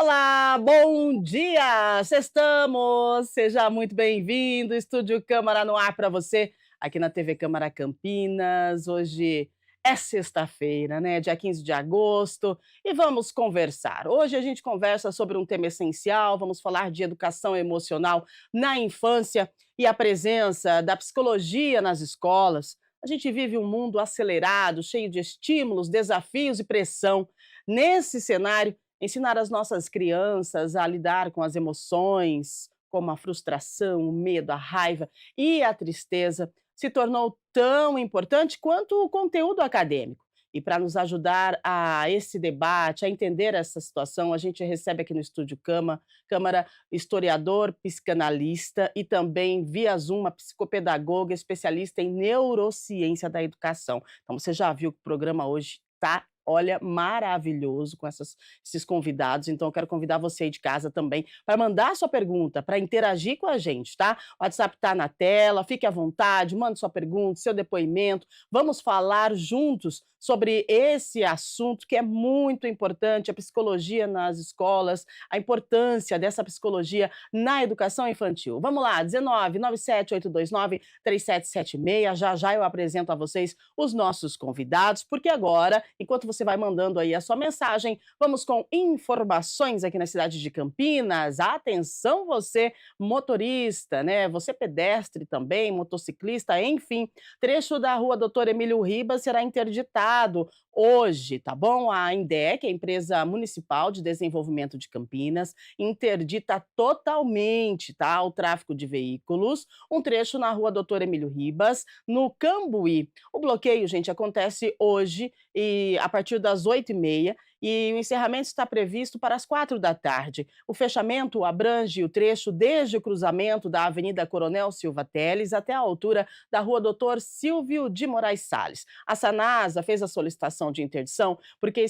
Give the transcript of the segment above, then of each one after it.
Olá, bom dia! Sextamos! Seja muito bem-vindo, Estúdio Câmara no ar para você, aqui na TV Câmara Campinas. Hoje é sexta-feira, né? Dia 15 de agosto, e vamos conversar. Hoje a gente conversa sobre um tema essencial, vamos falar de educação emocional na infância e a presença da psicologia nas escolas. A gente vive um mundo acelerado, cheio de estímulos, desafios e pressão. Nesse cenário, ensinar as nossas crianças a lidar com as emoções, como a frustração, o medo, a raiva e a tristeza, se tornou tão importante quanto o conteúdo acadêmico. E para nos ajudar a esse debate, a entender essa situação, a gente recebe aqui no Estúdio Câmara historiador, psicanalista e também, via Zoom, uma psicopedagoga especialista em neurociência da educação. Então, você já viu que o programa hoje está, olha, maravilhoso com esses convidados. Então, eu quero convidar você aí de casa também para mandar sua pergunta, para interagir com a gente, tá? O WhatsApp está na tela, fique à vontade, mande sua pergunta, seu depoimento. Vamos falar juntos sobre esse assunto que é muito importante, a psicologia nas escolas, a importância dessa psicologia na educação infantil. Vamos lá, 19 97 829 3776. Já já eu apresento a vocês os nossos convidados, porque agora, enquanto você vai mandando aí a sua mensagem, vamos com informações aqui na cidade de Campinas. Atenção você motorista, né? Você pedestre também, motociclista, enfim. Trecho da rua Doutor Emílio Ribas será interditado hoje, tá bom? A INDEC, a Empresa Municipal de Desenvolvimento de Campinas, interdita totalmente, tá, o tráfego de veículos, um trecho na rua Doutor Emílio Ribas, no Cambuí. O bloqueio, gente, acontece hoje e a partir das 8h30, e o encerramento está previsto para as 4 da tarde. O fechamento abrange o trecho desde o cruzamento da Avenida Coronel Silva Teles até a altura da rua Doutor Silvio de Moraes Salles. A Sanasa fez a solicitação de interdição porque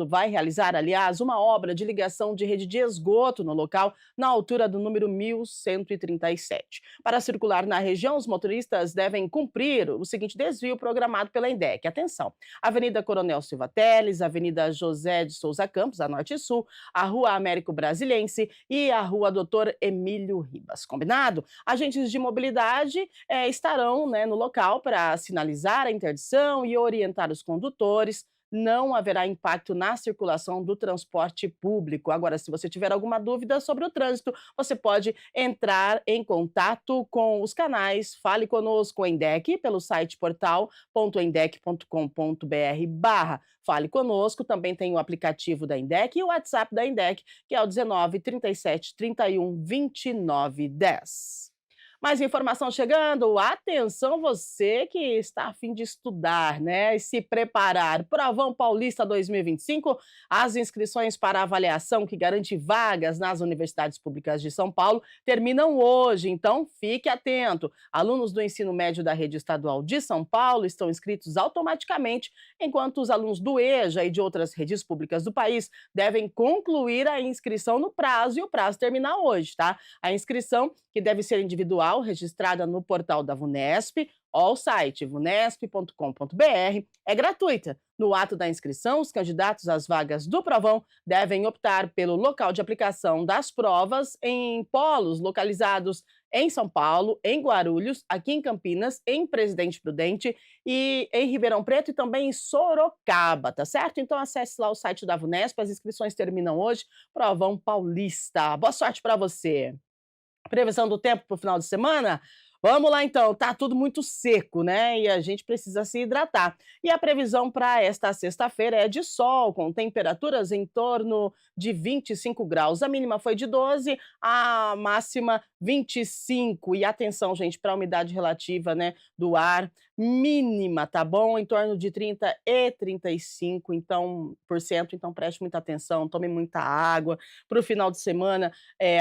vai realizar, aliás, uma obra de ligação de rede de esgoto no local, na altura do número 1137. Para circular na região, os motoristas devem cumprir o seguinte desvio programado pela INDEC. Atenção! Avenida Coronel Silva Teles, Avenida José de Souza Campos, a Norte e Sul, a Rua Américo Brasilense e a Rua Doutor Emílio Ribas. Combinado? Agentes de mobilidade estarão, né, no local para sinalizar a interdição e orientar os condutores. Não haverá impacto na circulação do transporte público. Agora, se você tiver alguma dúvida sobre o trânsito, você pode entrar em contato com os canais Fale Conosco ENDEC pelo site portal.endec.com.br Fale Conosco. Também tem o aplicativo da INDEC e o WhatsApp da INDEC, que é o 19 37 31 29 10. Mais informação chegando. Atenção você que está a fim de estudar, né, e se preparar. Provão Paulista 2025, as inscrições para a avaliação que garante vagas nas universidades públicas de São Paulo terminam hoje, então fique atento. Alunos do ensino médio da rede estadual de São Paulo estão inscritos automaticamente, enquanto os alunos do EJA e de outras redes públicas do país devem concluir a inscrição no prazo, e o prazo termina hoje, tá? A inscrição, que deve ser individual, registrada no portal da VUNESP, ou o site vunesp.com.br, é gratuita. No ato da inscrição, os candidatos às vagas do Provão devem optar pelo local de aplicação das provas em polos localizados em São Paulo, em Guarulhos, aqui em Campinas, em Presidente Prudente e em Ribeirão Preto e também em Sorocaba, tá certo? Então acesse lá o site da VUNESP, as inscrições terminam hoje. Provão Paulista. Boa sorte para você. Previsão do tempo para o final de semana? Vamos lá então, tá tudo muito seco, né? E a gente precisa se hidratar. E a previsão para esta sexta-feira é de sol, com temperaturas em torno de 25 graus. A mínima foi de 12, a máxima 25. E atenção, gente, para a umidade relativa, né, do ar, mínima, tá bom? Em torno de 30 e 35, então preste muita atenção, tome muita água. Para o final de semana,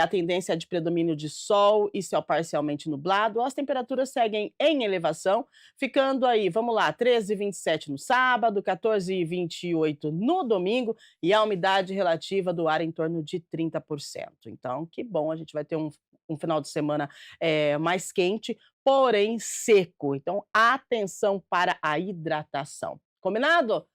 a tendência é de predomínio de sol e céu parcialmente nublado. As temperaturas seguem em elevação, ficando aí, vamos lá, 13,27 no sábado, 14,28 no domingo, e a umidade relativa do ar em torno de 30%. Então, que bom, a gente vai ter um final de semana mais quente, porém seco. Então, atenção para a hidratação. Combinado?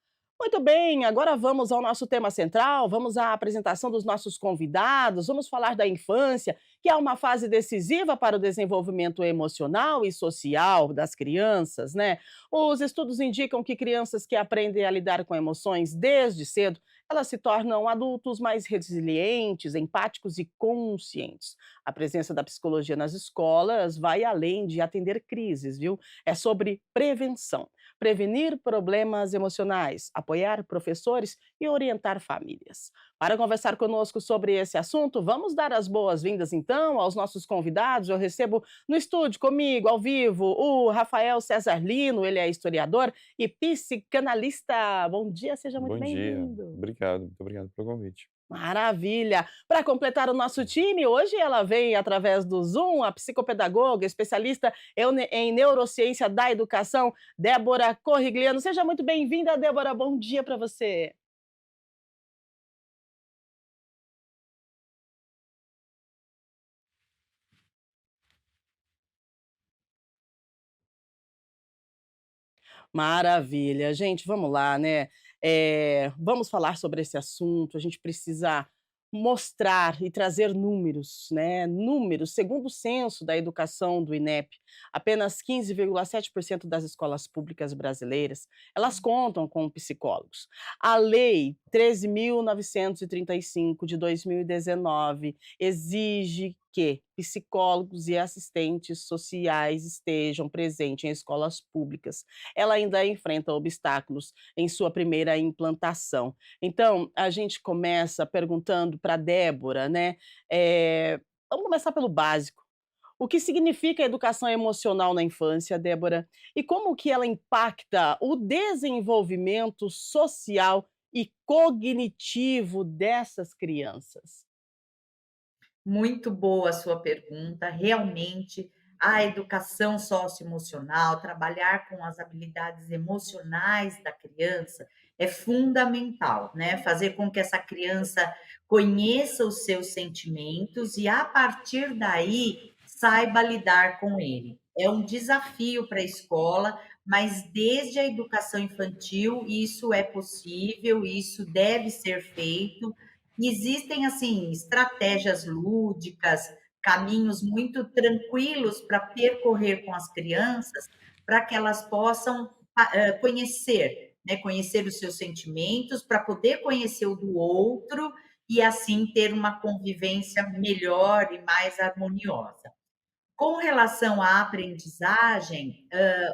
Muito bem, agora vamos ao nosso tema central, vamos à apresentação dos nossos convidados, vamos falar da infância, que é uma fase decisiva para o desenvolvimento emocional e social das crianças, né? Os estudos indicam que crianças que aprendem a lidar com emoções desde cedo, elas se tornam adultos mais resilientes, empáticos e conscientes. A presença da psicologia nas escolas vai além de atender crises, viu? É sobre prevenção. Prevenir problemas emocionais, apoiar professores e orientar famílias. Para conversar conosco sobre esse assunto, vamos dar as boas-vindas então aos nossos convidados. Eu recebo no estúdio comigo, ao vivo, o Rafael César Lino, ele é historiador e psicanalista. Bom dia, seja muito Bom dia, bem-vindo. obrigado, muito obrigado pelo convite. Maravilha! Para completar o nosso time, hoje ela vem através do Zoom, a psicopedagoga, especialista em neurociência da educação, Débora Corrigliano. Seja muito bem-vinda, Débora. Bom dia para você. Maravilha. Gente, vamos lá, né, vamos falar sobre esse assunto, a gente precisa mostrar e trazer números, né, números. Segundo o censo da educação do INEP, apenas 15,7% das escolas públicas brasileiras, elas contam com psicólogos. A lei 13.935 de 2019 exige que psicólogos e assistentes sociais estejam presentes em escolas públicas. Ela ainda enfrenta obstáculos em sua primeira implantação. Então, a gente começa perguntando para Débora, né, vamos começar pelo básico. O que significa educação emocional na infância, Débora? E como que ela impacta o desenvolvimento social e cognitivo dessas crianças? Muito boa a sua pergunta. Realmente, a educação socioemocional, trabalhar com as habilidades emocionais da criança é fundamental, né? Fazer com que essa criança conheça os seus sentimentos e, a partir daí, saiba lidar com ele. É um desafio para a escola, mas desde a educação infantil isso é possível, isso deve ser feito. Existem, assim, estratégias lúdicas, caminhos muito tranquilos para percorrer com as crianças, para que elas possam conhecer, né, conhecer os seus sentimentos, para poder conhecer o do outro e assim ter uma convivência melhor e mais harmoniosa. Com relação à aprendizagem,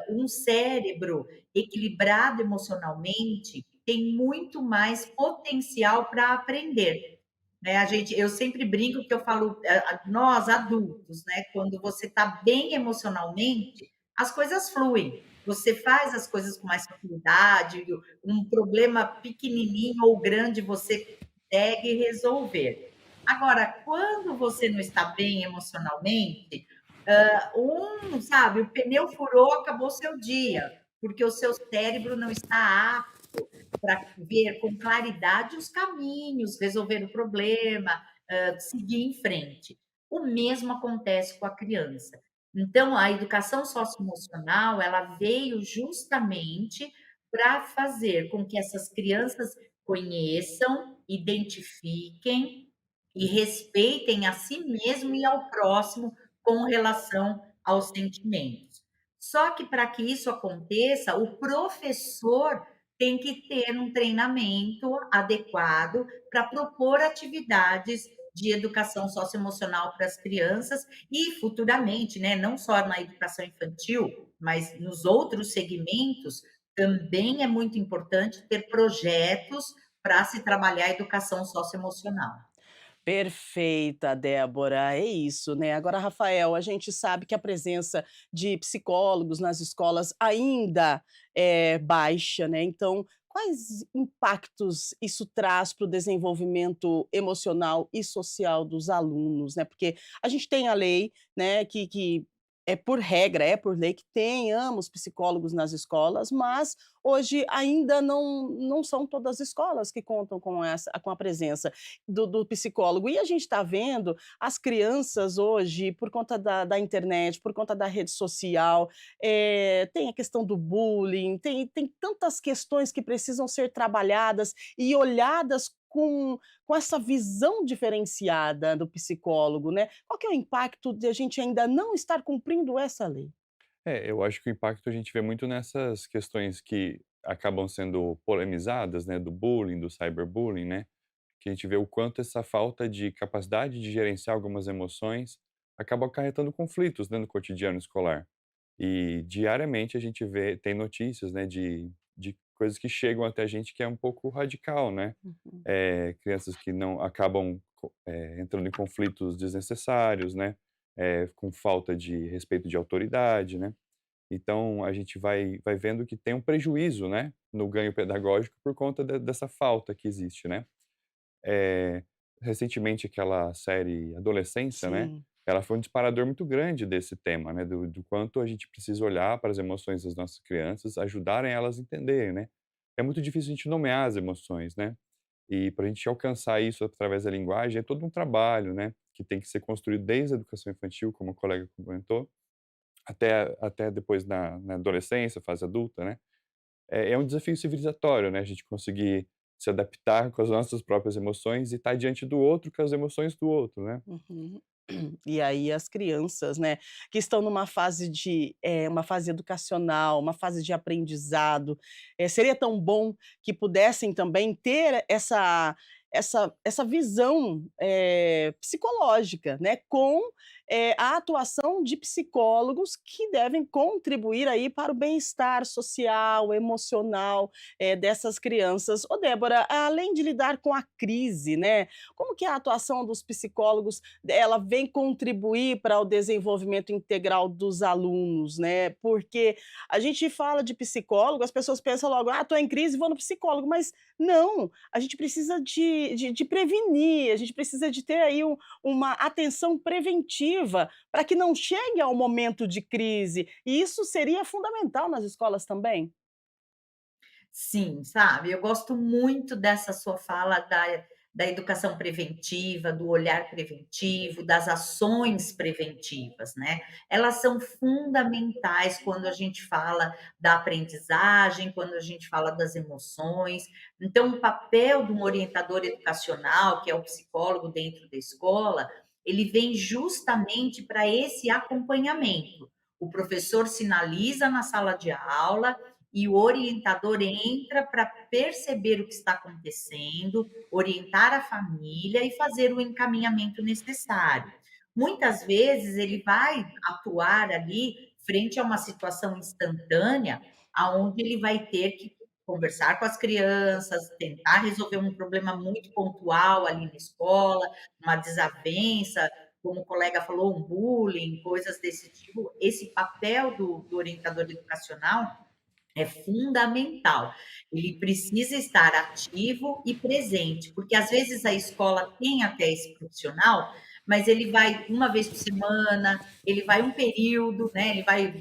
um cérebro equilibrado emocionalmente tem muito mais potencial para aprender, né? Eu sempre brinco que eu falo, nós adultos, né? Quando você está bem emocionalmente, as coisas fluem. Você faz as coisas com mais facilidade, um problema pequenininho ou grande você consegue resolver. Agora, quando você não está bem emocionalmente, sabe, o pneu furou, acabou seu dia, porque o seu cérebro não está apto para ver com claridade os caminhos, resolver o problema, seguir em frente. O mesmo acontece com a criança. Então, a educação socioemocional, ela veio justamente para fazer com que essas crianças conheçam, identifiquem e respeitem a si mesmo e ao próximo com relação aos sentimentos. Só que para que isso aconteça, o professor tem que ter um treinamento adequado para propor atividades de educação socioemocional para as crianças e futuramente, né, não só na educação infantil, mas nos outros segmentos, também é muito importante ter projetos para se trabalhar a educação socioemocional. Perfeita, Débora, é isso, né. Agora, Rafael, a gente sabe que a presença de psicólogos nas escolas ainda é baixa, né, então quais impactos isso traz para o desenvolvimento emocional e social dos alunos, né, porque a gente tem a lei, né, que é por regra, é por lei que tenhamos psicólogos nas escolas, mas hoje ainda não são todas as escolas que contam com a presença do psicólogo. E a gente está vendo as crianças hoje, por conta da internet, por conta da rede social, tem a questão do bullying, tem tantas questões que precisam ser trabalhadas e olhadas com essa visão diferenciada do psicólogo, né. Qual que é o impacto de a gente ainda não estar cumprindo essa lei? É, eu acho que o impacto a gente vê muito nessas questões que acabam sendo polemizadas, né, do bullying, do cyberbullying, né, que a gente vê o quanto essa falta de capacidade de gerenciar algumas emoções acaba acarretando conflitos, né, no cotidiano escolar. E diariamente a gente tem notícias, né, de coisas que chegam até a gente que é um pouco radical, né. Uhum. Crianças que não acabam entrando em conflitos desnecessários, né, com falta de respeito de autoridade, né. Então a gente vai vendo que tem um prejuízo, né, no ganho pedagógico por conta dessa falta que existe, né. Eh, Recentemente aquela série Adolescência, né, Sim. ela foi um disparador muito grande desse tema, né, do quanto a gente precisa olhar para as emoções das nossas crianças, ajudarem elas a entenderem, né. É muito difícil a gente nomear as emoções, né, e para a gente alcançar isso através da linguagem é todo um trabalho, né, que tem que ser construído desde a educação infantil, como a colega comentou, até depois na adolescência, fase adulta, né. É um desafio civilizatório, né, a gente conseguir se adaptar com as nossas próprias emoções e estar diante do outro com as emoções do outro, né. Uhum. E aí as crianças, né, que estão numa fase uma fase educacional, uma fase de aprendizado, seria tão bom que pudessem também ter essa visão, psicológica, né, com, a atuação de psicólogos que devem contribuir aí para o bem-estar social, emocional, dessas crianças. Ô Débora, além de lidar com a crise, né, como que é a atuação dos psicólogos ela vem contribuir para o desenvolvimento integral dos alunos, né, porque a gente fala de psicólogo, as pessoas pensam logo: "Ah, estou em crise, vou no psicólogo", mas não, a gente precisa de prevenir, a gente precisa de ter aí uma atenção preventiva para que não chegue ao momento de crise, e isso seria fundamental nas escolas também? Sim, sabe, eu gosto muito dessa sua fala da educação preventiva, do olhar preventivo, das ações preventivas, né. Elas são fundamentais quando a gente fala da aprendizagem, quando a gente fala das emoções. Então, o papel de um orientador educacional, que é o psicólogo dentro da escola, ele vem justamente para esse acompanhamento. O professor sinaliza na sala de aula e o orientador entra para perceber o que está acontecendo, orientar a família e fazer o encaminhamento necessário. Muitas vezes ele vai atuar ali frente a uma situação instantânea, aonde ele vai ter que conversar com as crianças, tentar resolver um problema muito pontual ali na escola, uma desavença, como o colega falou, um bullying, coisas desse tipo. Esse papel do orientador educacional é fundamental. Ele precisa estar ativo e presente, porque às vezes a escola tem até esse profissional, mas ele vai uma vez por semana, ele vai um período, né? Ele vai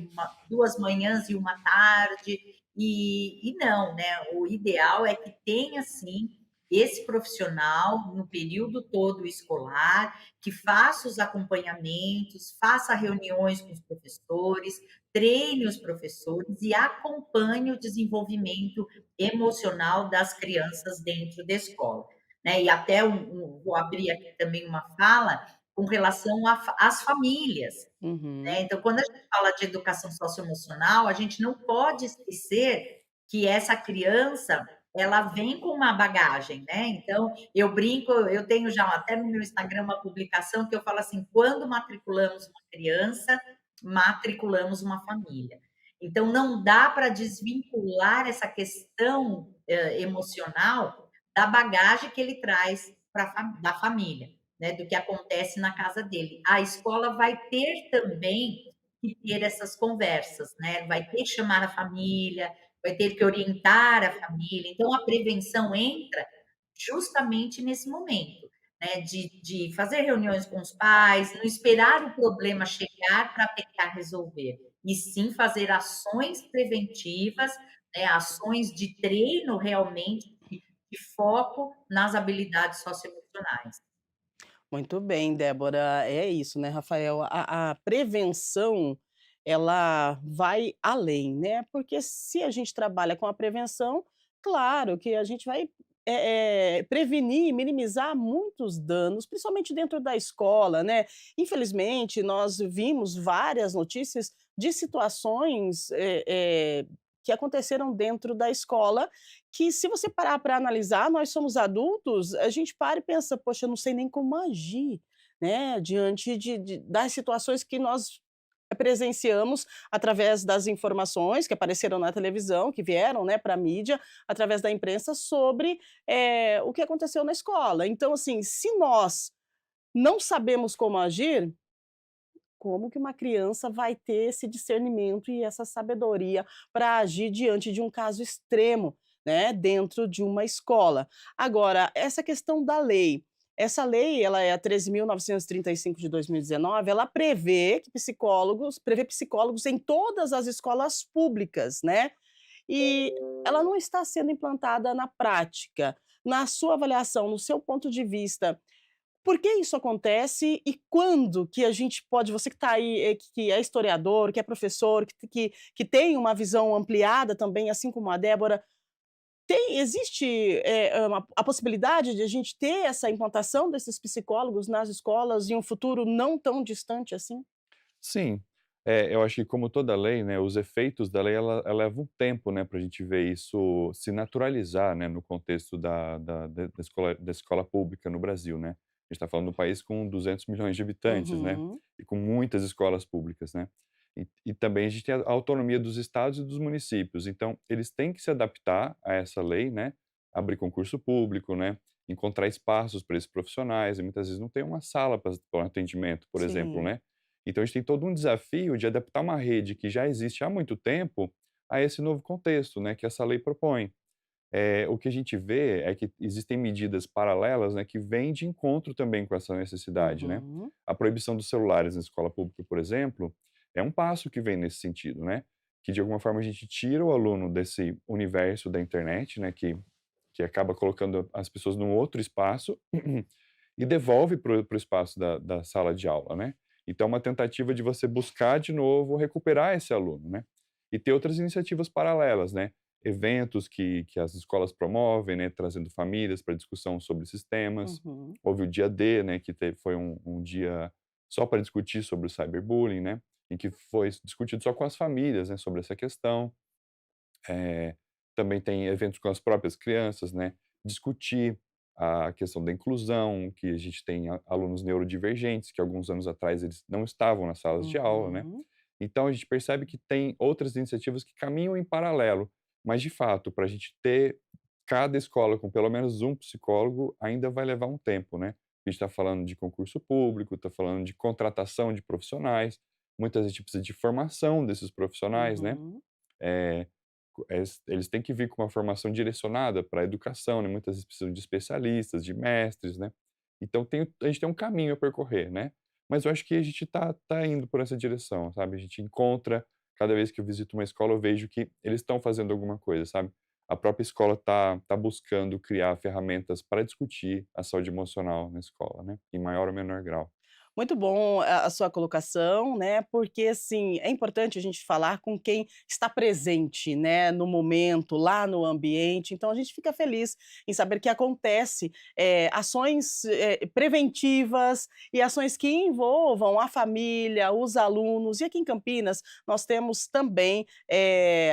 2 manhãs e uma tarde, e não, né? O ideal é que tenha sim esse profissional no período todo escolar, que faça os acompanhamentos, faça reuniões com os professores, treine os professores e acompanhe o desenvolvimento emocional das crianças dentro da escola, né. E até vou abrir aqui também uma fala com relação às famílias, né. Uhum. Então, quando a gente fala de educação socioemocional, a gente não pode esquecer que essa criança, ela vem com uma bagagem, né. Então, eu brinco, eu tenho já até no meu Instagram uma publicação que eu falo assim: "Quando matriculamos uma criança, matriculamos uma família". Então, não dá para desvincular essa questão, emocional da bagagem que ele traz da família, né, do que acontece na casa dele. A escola vai ter também que ter essas conversas, né, vai ter que chamar a família, vai ter que orientar a família. Então, a prevenção entra justamente nesse momento. né, de fazer reuniões com os pais, não esperar o problema chegar para tentar resolver, e sim fazer ações preventivas, né, ações de treino realmente, de foco nas habilidades socioemocionais. Muito bem, Débora. É isso, né, Rafael? A prevenção, ela vai além, né? Porque se a gente trabalha com a prevenção, claro que a gente vai prevenir, minimizar muitos danos, principalmente dentro da escola, né? Infelizmente, nós vimos várias notícias de situações que aconteceram dentro da escola que se você parar para analisar, nós somos adultos, a gente para e pensa: "Poxa, eu não sei nem como agir", né, diante de das situações que nós presenciamos através das informações que apareceram na televisão, que vieram, né, para a mídia, através da imprensa sobre, o que aconteceu na escola. Então, assim, se nós não sabemos como agir, como que uma criança vai ter esse discernimento e essa sabedoria para agir diante de um caso extremo, né, dentro de uma escola. Agora, essa questão da lei, essa lei, ela é a 13.935 de 2019, ela prevê psicólogos em todas as escolas públicas, né, e ela não está sendo implantada na prática. Na sua avaliação, no seu ponto de vista, por que isso acontece e quando que a gente pode, você que está aí, que é historiador, que é professor, que tem uma visão ampliada também, assim como a Débora, existe, a possibilidade de a gente ter essa implantação desses psicólogos nas escolas em um futuro não tão distante assim? Sim, eu acho que como toda lei, né, os efeitos da lei ela leva um tempo, né, para a gente ver isso se naturalizar, né, no contexto da escola pública no Brasil, né. A gente está falando de um país com 200 milhões de habitantes, né, Uhum, e com muitas escolas públicas, né. E também a gente tem a autonomia dos estados e dos municípios, então eles têm que se adaptar a essa lei, né, abrir concurso público, né, encontrar espaços para esses profissionais e muitas vezes não tem uma sala para o atendimento, por exemplo, sim. né. Então a gente tem todo um desafio de adaptar uma rede que já existe há muito tempo a esse novo contexto, né, que essa lei propõe. O que a gente vê é que existem medidas paralelas, né, que vêm de encontro também com essa necessidade, né. Uhum, A proibição dos celulares na escola pública, por exemplo, é um passo que vem nesse sentido, né, que de alguma forma a gente tira o aluno desse universo da internet, né, que acaba colocando as pessoas num outro espaço e devolve para o espaço da sala de aula, né. Então é uma tentativa de você buscar de novo recuperar esse aluno, né. E ter outras iniciativas paralelas, né, eventos que as escolas promovem, né, trazendo famílias para discussão sobre esses temas. uhum. Houve o dia D, né, que foi um dia só para discutir sobre o cyberbullying, né, em que foi discutido só com as famílias, né, sobre essa questão. Eh, Também tem eventos com as próprias crianças, né, discutir a questão da inclusão, que a gente tem alunos neurodivergentes, que alguns anos atrás eles não estavam nas salas de aula, né. Uhum. Então a gente percebe que tem outras iniciativas que caminham em paralelo, mas de fato, para a gente ter cada escola com pelo menos um psicólogo, ainda vai levar um tempo, né. A gente está falando de concurso público, está falando de contratação de profissionais, muitas vezes a gente precisa de formação desses profissionais, né. Uhum. Eh, eles têm que vir com uma formação direcionada para a educação, né, muitas vezes precisam de especialistas, de mestres, né. Então a gente tem um caminho a percorrer, né. Mas eu acho que a gente tá indo por essa direção, sabe. A gente encontra cada vez que eu visito uma escola, eu vejo que eles estão fazendo alguma coisa, sabe. A própria escola tá buscando criar ferramentas para discutir a saúde emocional na escola, né, em maior ou menor grau. Muito bom a sua colocação, né, porque, assim, é importante a gente falar com quem está presente, né, no momento, lá no ambiente, então a gente fica feliz em saber que acontece, ações, preventivas e ações que envolvam a família, os alunos. E aqui em Campinas nós temos também,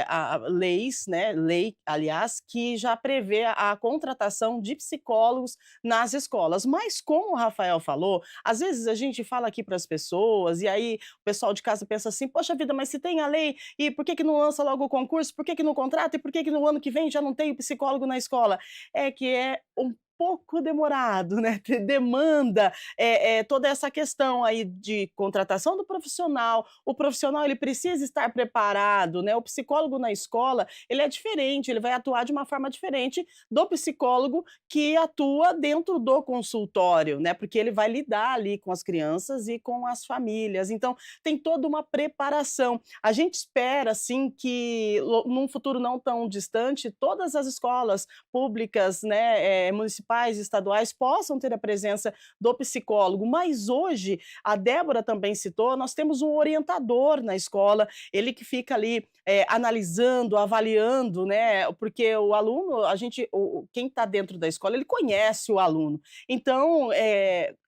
a leis, né, lei, aliás, que já prevê a contratação de psicólogos nas escolas. Mas como o Rafael falou, às vezes a gente fala aqui para as pessoas, e aí o pessoal de casa pensa assim: "Poxa vida, mas se tem a lei, e por que que não lança logo o concurso? Por que que não contrata? E por que que no ano que vem já não tem o psicólogo na escola?". É que é um pouco demorado, né, demanda, toda essa questão aí de contratação do profissional, o profissional ele precisa estar preparado, né, o psicólogo na escola, ele é diferente, ele vai atuar de uma forma diferente do psicólogo que atua dentro do consultório, né, porque ele vai lidar ali com as crianças e com as famílias, então tem toda uma preparação. A gente espera, assim, que num futuro não tão distante, todas as escolas públicas, né, municipais, estaduais, possam ter a presença do psicólogo, mas hoje, a Débora também citou, nós temos um orientador na escola, ele que fica ali, analisando, avaliando, né, porque o aluno, a gente quem está dentro da escola, ele conhece o aluno. Então,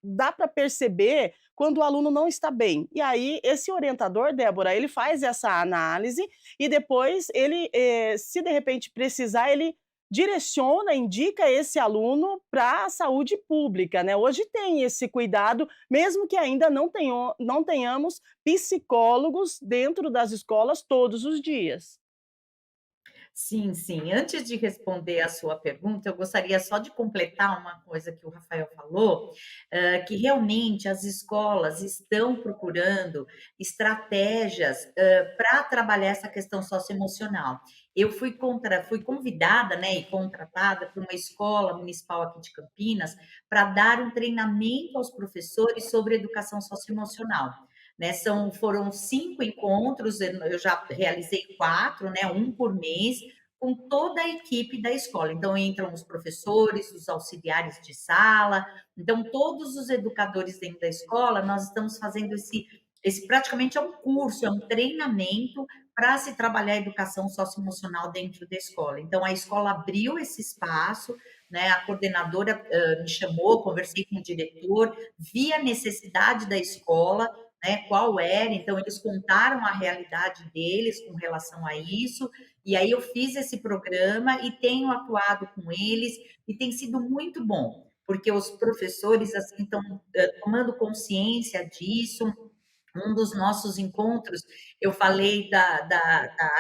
dá para perceber quando o aluno não está bem. E aí, esse orientador, Débora, ele faz essa análise e depois ele, se de repente precisar, ele direciona, indica esse aluno para a saúde pública, né. Hoje tem esse cuidado, mesmo que ainda não tenhamos psicólogos dentro das escolas todos os dias. Sim, sim. Antes de responder a sua pergunta, eu gostaria só de completar uma coisa que o Rafael falou, que realmente as escolas estão procurando estratégias, para trabalhar essa questão socioemocional. Eu fui convidada, né, e contratada por uma escola municipal aqui de Campinas, para dar um treinamento aos professores sobre educação socioemocional, né, foram 5 encontros, eu já realizei 4, né, um por mês, com toda a equipe da escola. Então, entram os professores, os auxiliares de sala, então, todos os educadores dentro da escola, nós estamos fazendo esse praticamente é um curso, é um treinamento para se trabalhar a educação socioemocional dentro da escola. Então, a escola abriu esse espaço, né, a coordenadora me chamou, conversei com o diretor, vi a necessidade da escola, né, qual era, então eles contaram a realidade deles com relação a isso, e aí eu fiz esse programa e tenho atuado com eles, e tem sido muito bom, porque os professores assim estão tomando consciência disso. Um dos nossos encontros, eu falei da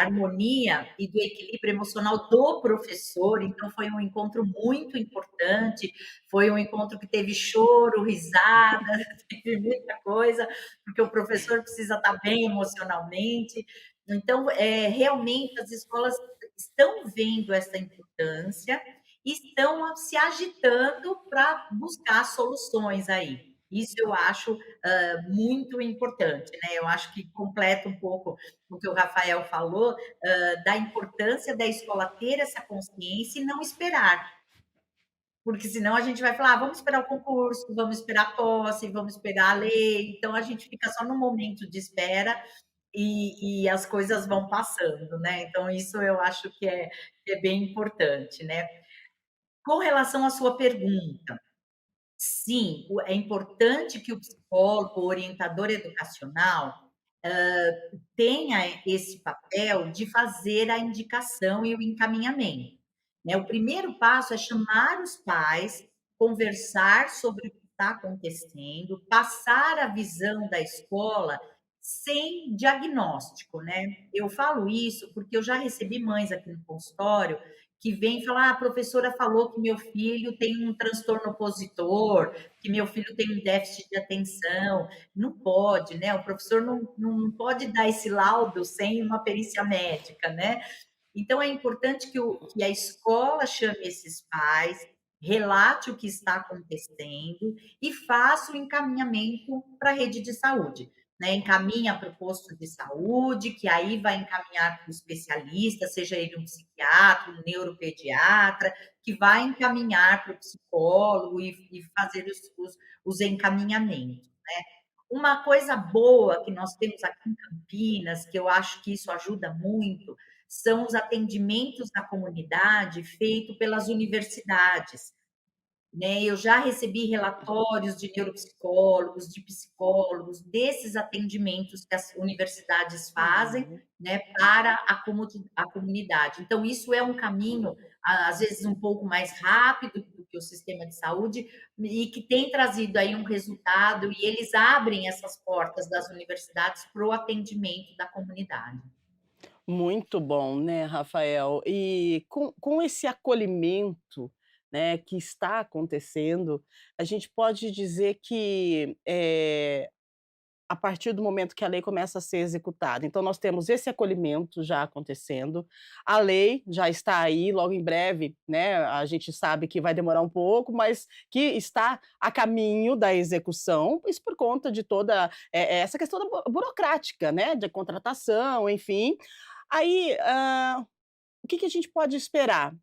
harmonia e do equilíbrio emocional do professor, então foi um encontro muito importante, foi um encontro que teve choro, risada, teve muita coisa, porque o professor precisa estar bem emocionalmente. Então, realmente as escolas estão vendo essa importância e estão se agitando para buscar soluções aí. Isso eu acho muito importante, né? Eu acho que completa um pouco o que o Rafael falou, da importância da escola ter essa consciência e não esperar, porque senão a gente vai falar, ah, vamos esperar o concurso, vamos esperar a posse, vamos esperar a lei, então a gente fica só no momento de espera e as coisas vão passando, né? Então isso eu acho que é bem importante, né? Com relação à sua pergunta, sim, é importante que o psicólogo, o orientador educacional, tenha esse papel de fazer a indicação e o encaminhamento, né. O primeiro passo é chamar os pais, conversar sobre o que está acontecendo, passar a visão da escola sem diagnóstico, né. Eu falo isso porque eu já recebi mães aqui no consultório que vêm falar: "Ah, a professora falou que meu filho tem um transtorno opositor, que meu filho tem um déficit de atenção". Não pode, né? O professor não pode dar esse laudo sem uma perícia médica, né? Então é importante que a escola chame esses pais, relate o que está acontecendo e faça o encaminhamento para a rede de saúde, né? Encaminha para o posto de saúde, que aí vai encaminhar para o especialista, seja ele um psiquiatra, um neuropediatra, que vai encaminhar para o psicólogo e fazer os encaminhamentos. Uma coisa boa que nós temos aqui em Campinas, que eu acho que isso ajuda muito, são os atendimentos na comunidade feito pelas universidades, né? Eu já recebi relatórios de neuropsicólogos, de psicólogos, desses atendimentos que as universidades fazem, Uhum. né, para a comunidade. Então, isso é um caminho, às vezes, um pouco mais rápido do que o sistema de saúde, e que tem trazido aí um resultado, e eles abrem essas portas das universidades para o atendimento da comunidade. Muito bom, né, Rafael? E com esse acolhimento, né, que está acontecendo, a gente pode dizer que, a partir do momento que a lei começa a ser executada. Então nós temos esse acolhimento já acontecendo, a lei já está aí, logo em breve, né, a gente sabe que vai demorar um pouco, mas que está a caminho da execução, isso por conta de toda, essa questão da burocrática, né, de contratação, enfim. Aí, o que que a gente pode esperar?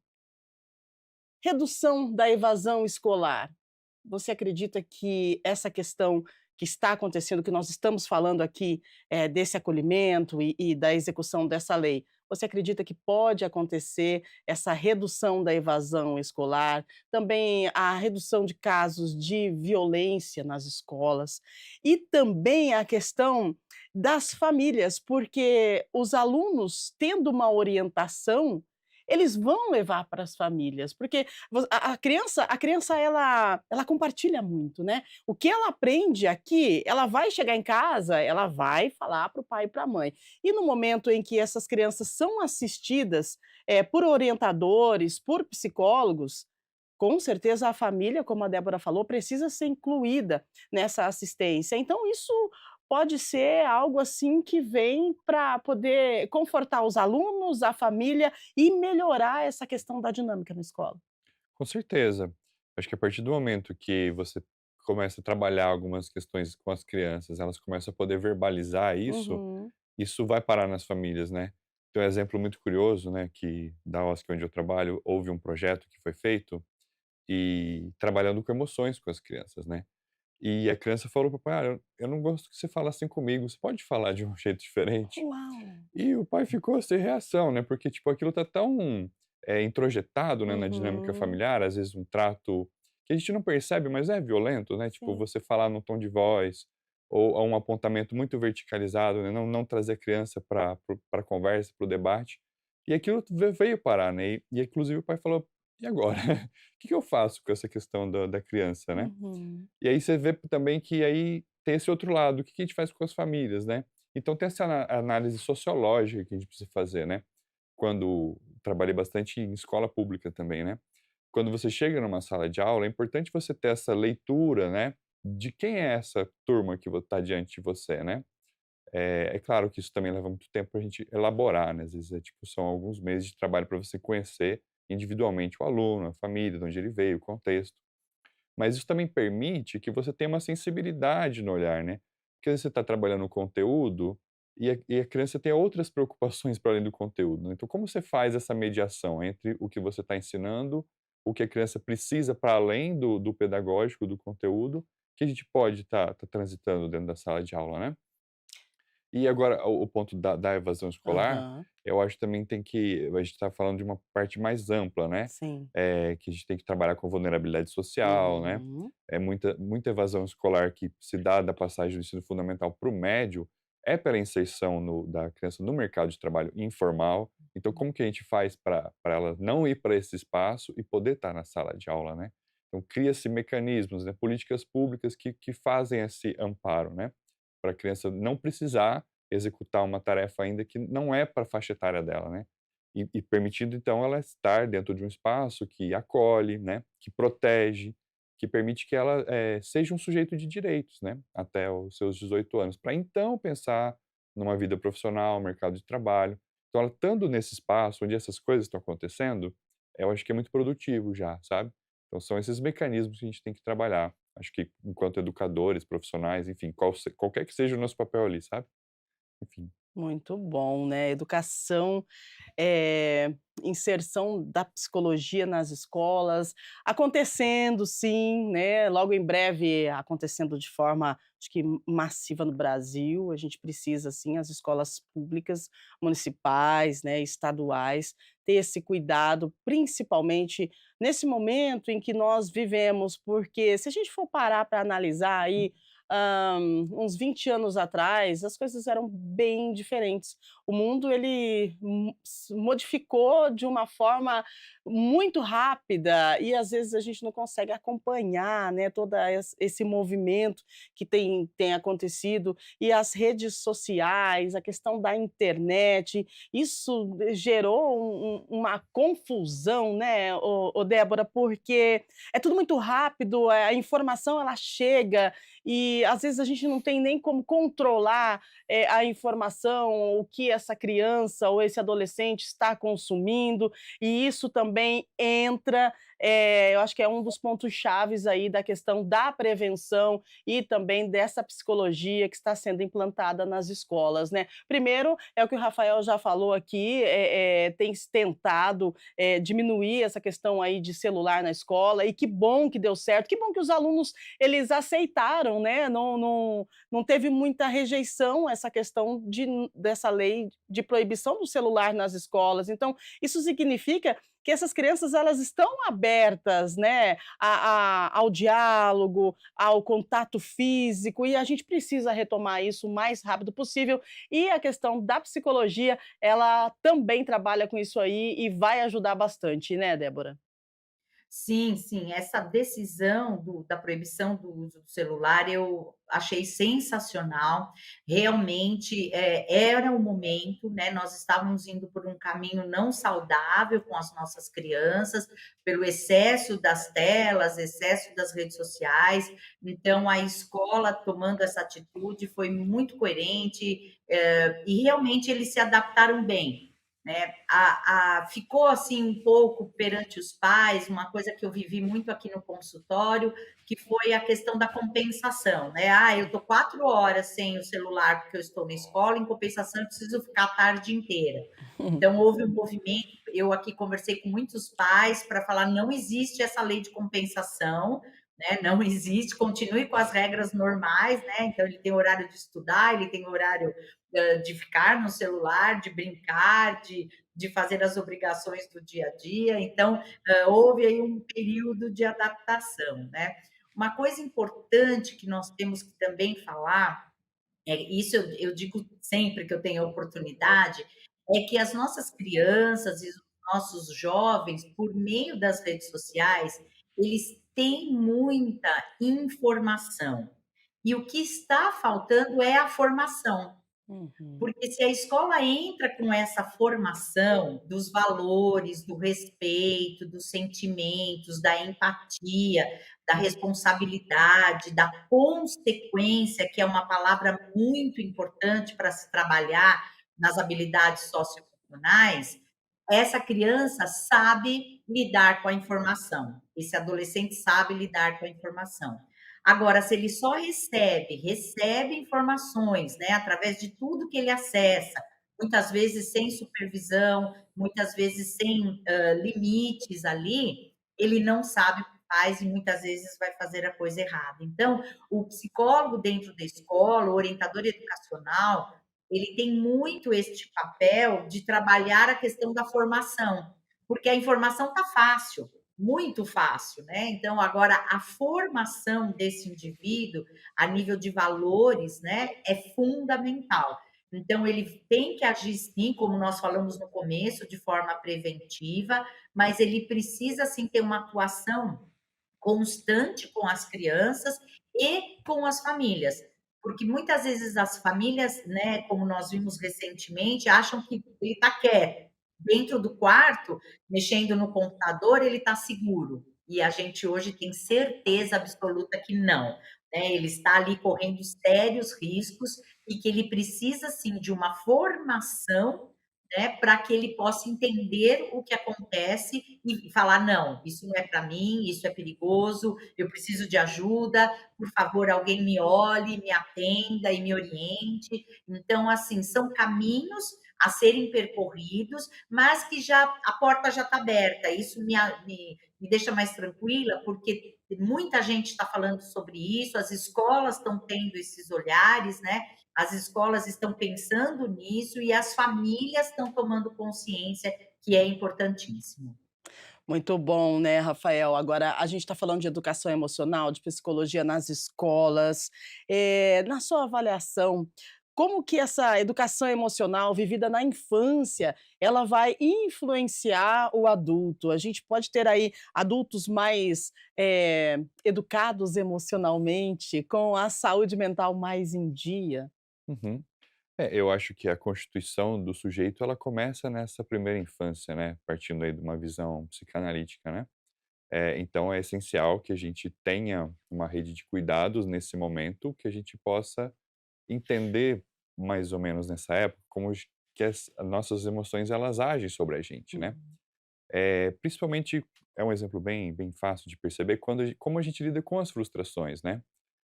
Redução da evasão escolar. Você acredita que essa questão que está acontecendo, que nós estamos falando aqui, desse acolhimento e da execução dessa lei, você acredita que pode acontecer essa redução da evasão escolar, também a redução de casos de violência nas escolas e também a questão das famílias, porque os alunos tendo uma orientação, eles vão levar para as famílias, porque a criança ela compartilha muito, né. O que ela aprende aqui, ela vai chegar em casa, ela vai falar para o pai e para a mãe. E no momento em que essas crianças são assistidas, por orientadores, por psicólogos, com certeza a família, como a Débora falou, precisa ser incluída nessa assistência. Então isso pode ser algo, assim, que vem para poder confortar os alunos, a família e melhorar essa questão da dinâmica na escola. Com certeza. Acho que a partir do momento que você começa a trabalhar algumas questões com as crianças, elas começam a poder verbalizar isso, Uhum. isso vai parar nas famílias, né. Tem um exemplo muito curioso, né, que da OSC onde eu trabalho, houve um projeto que foi feito, e trabalhando com emoções com as crianças, né. E a criança falou para o pai: "Ah, eu não gosto que você fala assim comigo, você pode falar de um jeito diferente?". Uau! E o pai ficou sem reação, né, porque, tipo, aquilo tá tão, introjetado, né, na dinâmica Uhum. familiar, às vezes um trato que a gente não percebe, mas é violento, né, tipo, Sim. você falar num tom de voz, ou um apontamento muito verticalizado, né, não trazer a criança para a conversa, para o debate. E aquilo veio parar, né, e inclusive o pai falou: "E agora? O que que eu faço com essa questão da criança, né?". Uhum. E aí você vê também que aí tem esse outro lado, o que que a gente faz com as famílias, né. Então tem essa análise sociológica que a gente precisa fazer, né. Quando trabalhei bastante em escola pública também, né. Quando você chega numa sala de aula, é importante você ter essa leitura, né, de quem é essa turma que está diante de você, né. É claro que isso também leva muito tempo para a gente elaborar, né, às vezes tipo, são alguns meses de trabalho para você conhecer individualmente o aluno, a família, de onde ele veio, o contexto. Mas isso também permite que você tenha uma sensibilidade no olhar, né. Porque às vezes você está trabalhando o conteúdo e a criança tem outras preocupações para além do conteúdo, né. Então como você faz essa mediação entre o que você está ensinando, o que a criança precisa para além do pedagógico, do conteúdo, que a gente pode estar transitando dentro da sala de aula, né. E agora o ponto da evasão escolar, Aham. eu acho que também tem que a gente está falando de uma parte mais ampla, né, Sim. que a gente tem que trabalhar com vulnerabilidade social, né, Uhum. é muita evasão escolar que se dá da passagem do ensino fundamental para o médio, é pela inserção da criança no mercado de trabalho informal. Então como que a gente faz para ela não ir para esse espaço e poder estar na sala de aula, né. Então cria-se mecanismos, né, políticas públicas que fazem esse amparo, né, para a criança não precisar executar uma tarefa ainda que não é para a faixa etária dela, né. E permitindo então ela estar dentro de um espaço que acolhe, né, que protege, que permite que ela, seja um sujeito de direitos, né, até os seus 18 anos, para então pensar numa vida profissional, mercado de trabalho. Então ela estando nesse espaço onde essas coisas estão acontecendo, eu acho que é muito produtivo já, sabe. Então são esses mecanismos que a gente tem que trabalhar. Acho que enquanto educadores, profissionais, enfim, qualquer que seja o nosso papel ali, sabe. Enfim. Muito bom, né, educação, inserção da psicologia nas escolas, acontecendo sim, né, logo em breve acontecendo de forma, acho que massiva no Brasil, a gente precisa sim, as escolas públicas, municipais, né, estaduais, ter esse cuidado, principalmente nesse momento em que nós vivemos, porque se a gente for parar para analisar aí, uns 20 anos atrás, as coisas eram bem diferentes. O o mundo ele se modificou de uma forma muito rápida e às vezes a gente não consegue acompanhar, né, toda esse movimento que tem acontecido e as redes sociais, a questão da internet, isso gerou uma confusão, né, ô Débora, porque é tudo muito rápido, a informação ela chega e às vezes a gente não tem nem como controlar, a informação, o que essa criança ou esse adolescente está consumindo, e isso também entra, eu acho que é um dos pontos chaves aí da questão da prevenção e também dessa psicologia que está sendo implantada nas escolas, né. Primeiro, é o que o Rafael já falou aqui, tem se tentado, diminuir essa questão aí de celular na escola, e que bom que deu certo, que bom que os alunos eles aceitaram, né, não teve muita rejeição essa questão dessa lei de proibição do celular nas escolas. Então, isso significa que essas crianças elas estão abertas, né, ao diálogo, ao contato físico, e a gente precisa retomar isso o mais rápido possível. E a questão da psicologia, ela também trabalha com isso aí e vai ajudar bastante, né, Débora? Sim, sim, essa decisão da proibição do uso do celular eu achei sensacional. Realmente, era o momento, né, nós estávamos indo por um caminho não saudável com as nossas crianças, pelo excesso das telas, excesso das redes sociais. Então a escola tomando essa atitude foi muito coerente, e realmente eles se adaptaram bem, né? Ficou assim um pouco perante os pais, uma coisa que eu vivi muito aqui no consultório, que foi a questão da compensação, né? Ah, eu estou 4 horas sem o celular porque eu estou na escola, em compensação eu preciso ficar a tarde inteira. Então houve um movimento, eu aqui conversei com muitos pais para falar, não existe essa lei de compensação, né? Não existe, continue com as regras normais, né? Então ele tem horário de estudar, ele tem horário de ficar no celular, de brincar, de fazer as obrigações do dia a dia. Então, houve aí um período de adaptação, né? Uma coisa importante que nós temos que também falar, isso eu digo sempre que eu tenho a oportunidade, é que as nossas crianças e os nossos jovens, por meio das redes sociais, eles têm muita informação. E o que está faltando é a formação. Uhum. Porque se a escola entra com essa formação dos valores, do respeito, dos sentimentos, da empatia, da responsabilidade, da consequência, que é uma palavra muito importante para se trabalhar nas habilidades socioemocionais, essa criança sabe lidar com a informação, esse adolescente sabe lidar com a informação. Agora, se ele só recebe informações, né, através de tudo que ele acessa, muitas vezes sem supervisão, muitas vezes sem limites ali, ele não sabe o que faz e muitas vezes vai fazer a coisa errada. Então, o psicólogo dentro da escola, o orientador educacional, ele tem muito este papel de trabalhar a questão da formação, porque a informação está fácil, muito fácil, né? Então, agora, a formação desse indivíduo, a nível de valores, né, é fundamental. Então, ele tem que agir, sim, como nós falamos no começo, de forma preventiva, mas ele precisa, sim, ter uma atuação constante com as crianças e com as famílias. Porque muitas vezes as famílias, né, como nós vimos recentemente, acham que ele está quieto. Dentro do quarto, mexendo no computador, ele está seguro. E a gente hoje tem certeza absoluta que não. Né? Ele está ali correndo sérios riscos e que ele precisa, sim, de uma formação, né, para que ele possa entender o que acontece e falar: não, isso não é para mim, isso é perigoso, eu preciso de ajuda, por favor, alguém me olhe, me atenda e me oriente. Então, assim, são caminhos a serem percorridos, mas que já a porta já está aberta. Isso me deixa mais tranquila, porque muita gente está falando sobre isso, as escolas estão tendo esses olhares, né? As escolas estão pensando nisso e as famílias estão tomando consciência que é importantíssimo. Muito bom, né, Rafael. Agora a gente está falando de educação emocional, de psicologia nas escolas. Na sua avaliação, como que essa educação emocional vivida na infância, ela vai influenciar o adulto? A gente pode ter aí adultos mais, educados emocionalmente, com a saúde mental mais em dia? Uhum. Eu acho que a constituição do sujeito, ela começa nessa primeira infância, né, partindo aí de uma visão psicanalítica, né. Então é essencial que a gente tenha uma rede de cuidados nesse momento, que a gente possa entender mais ou menos nessa época como que as nossas emoções elas agem sobre a gente, né. Uhum. Principalmente é um exemplo bem fácil de perceber quando como a gente lida com as frustrações, né.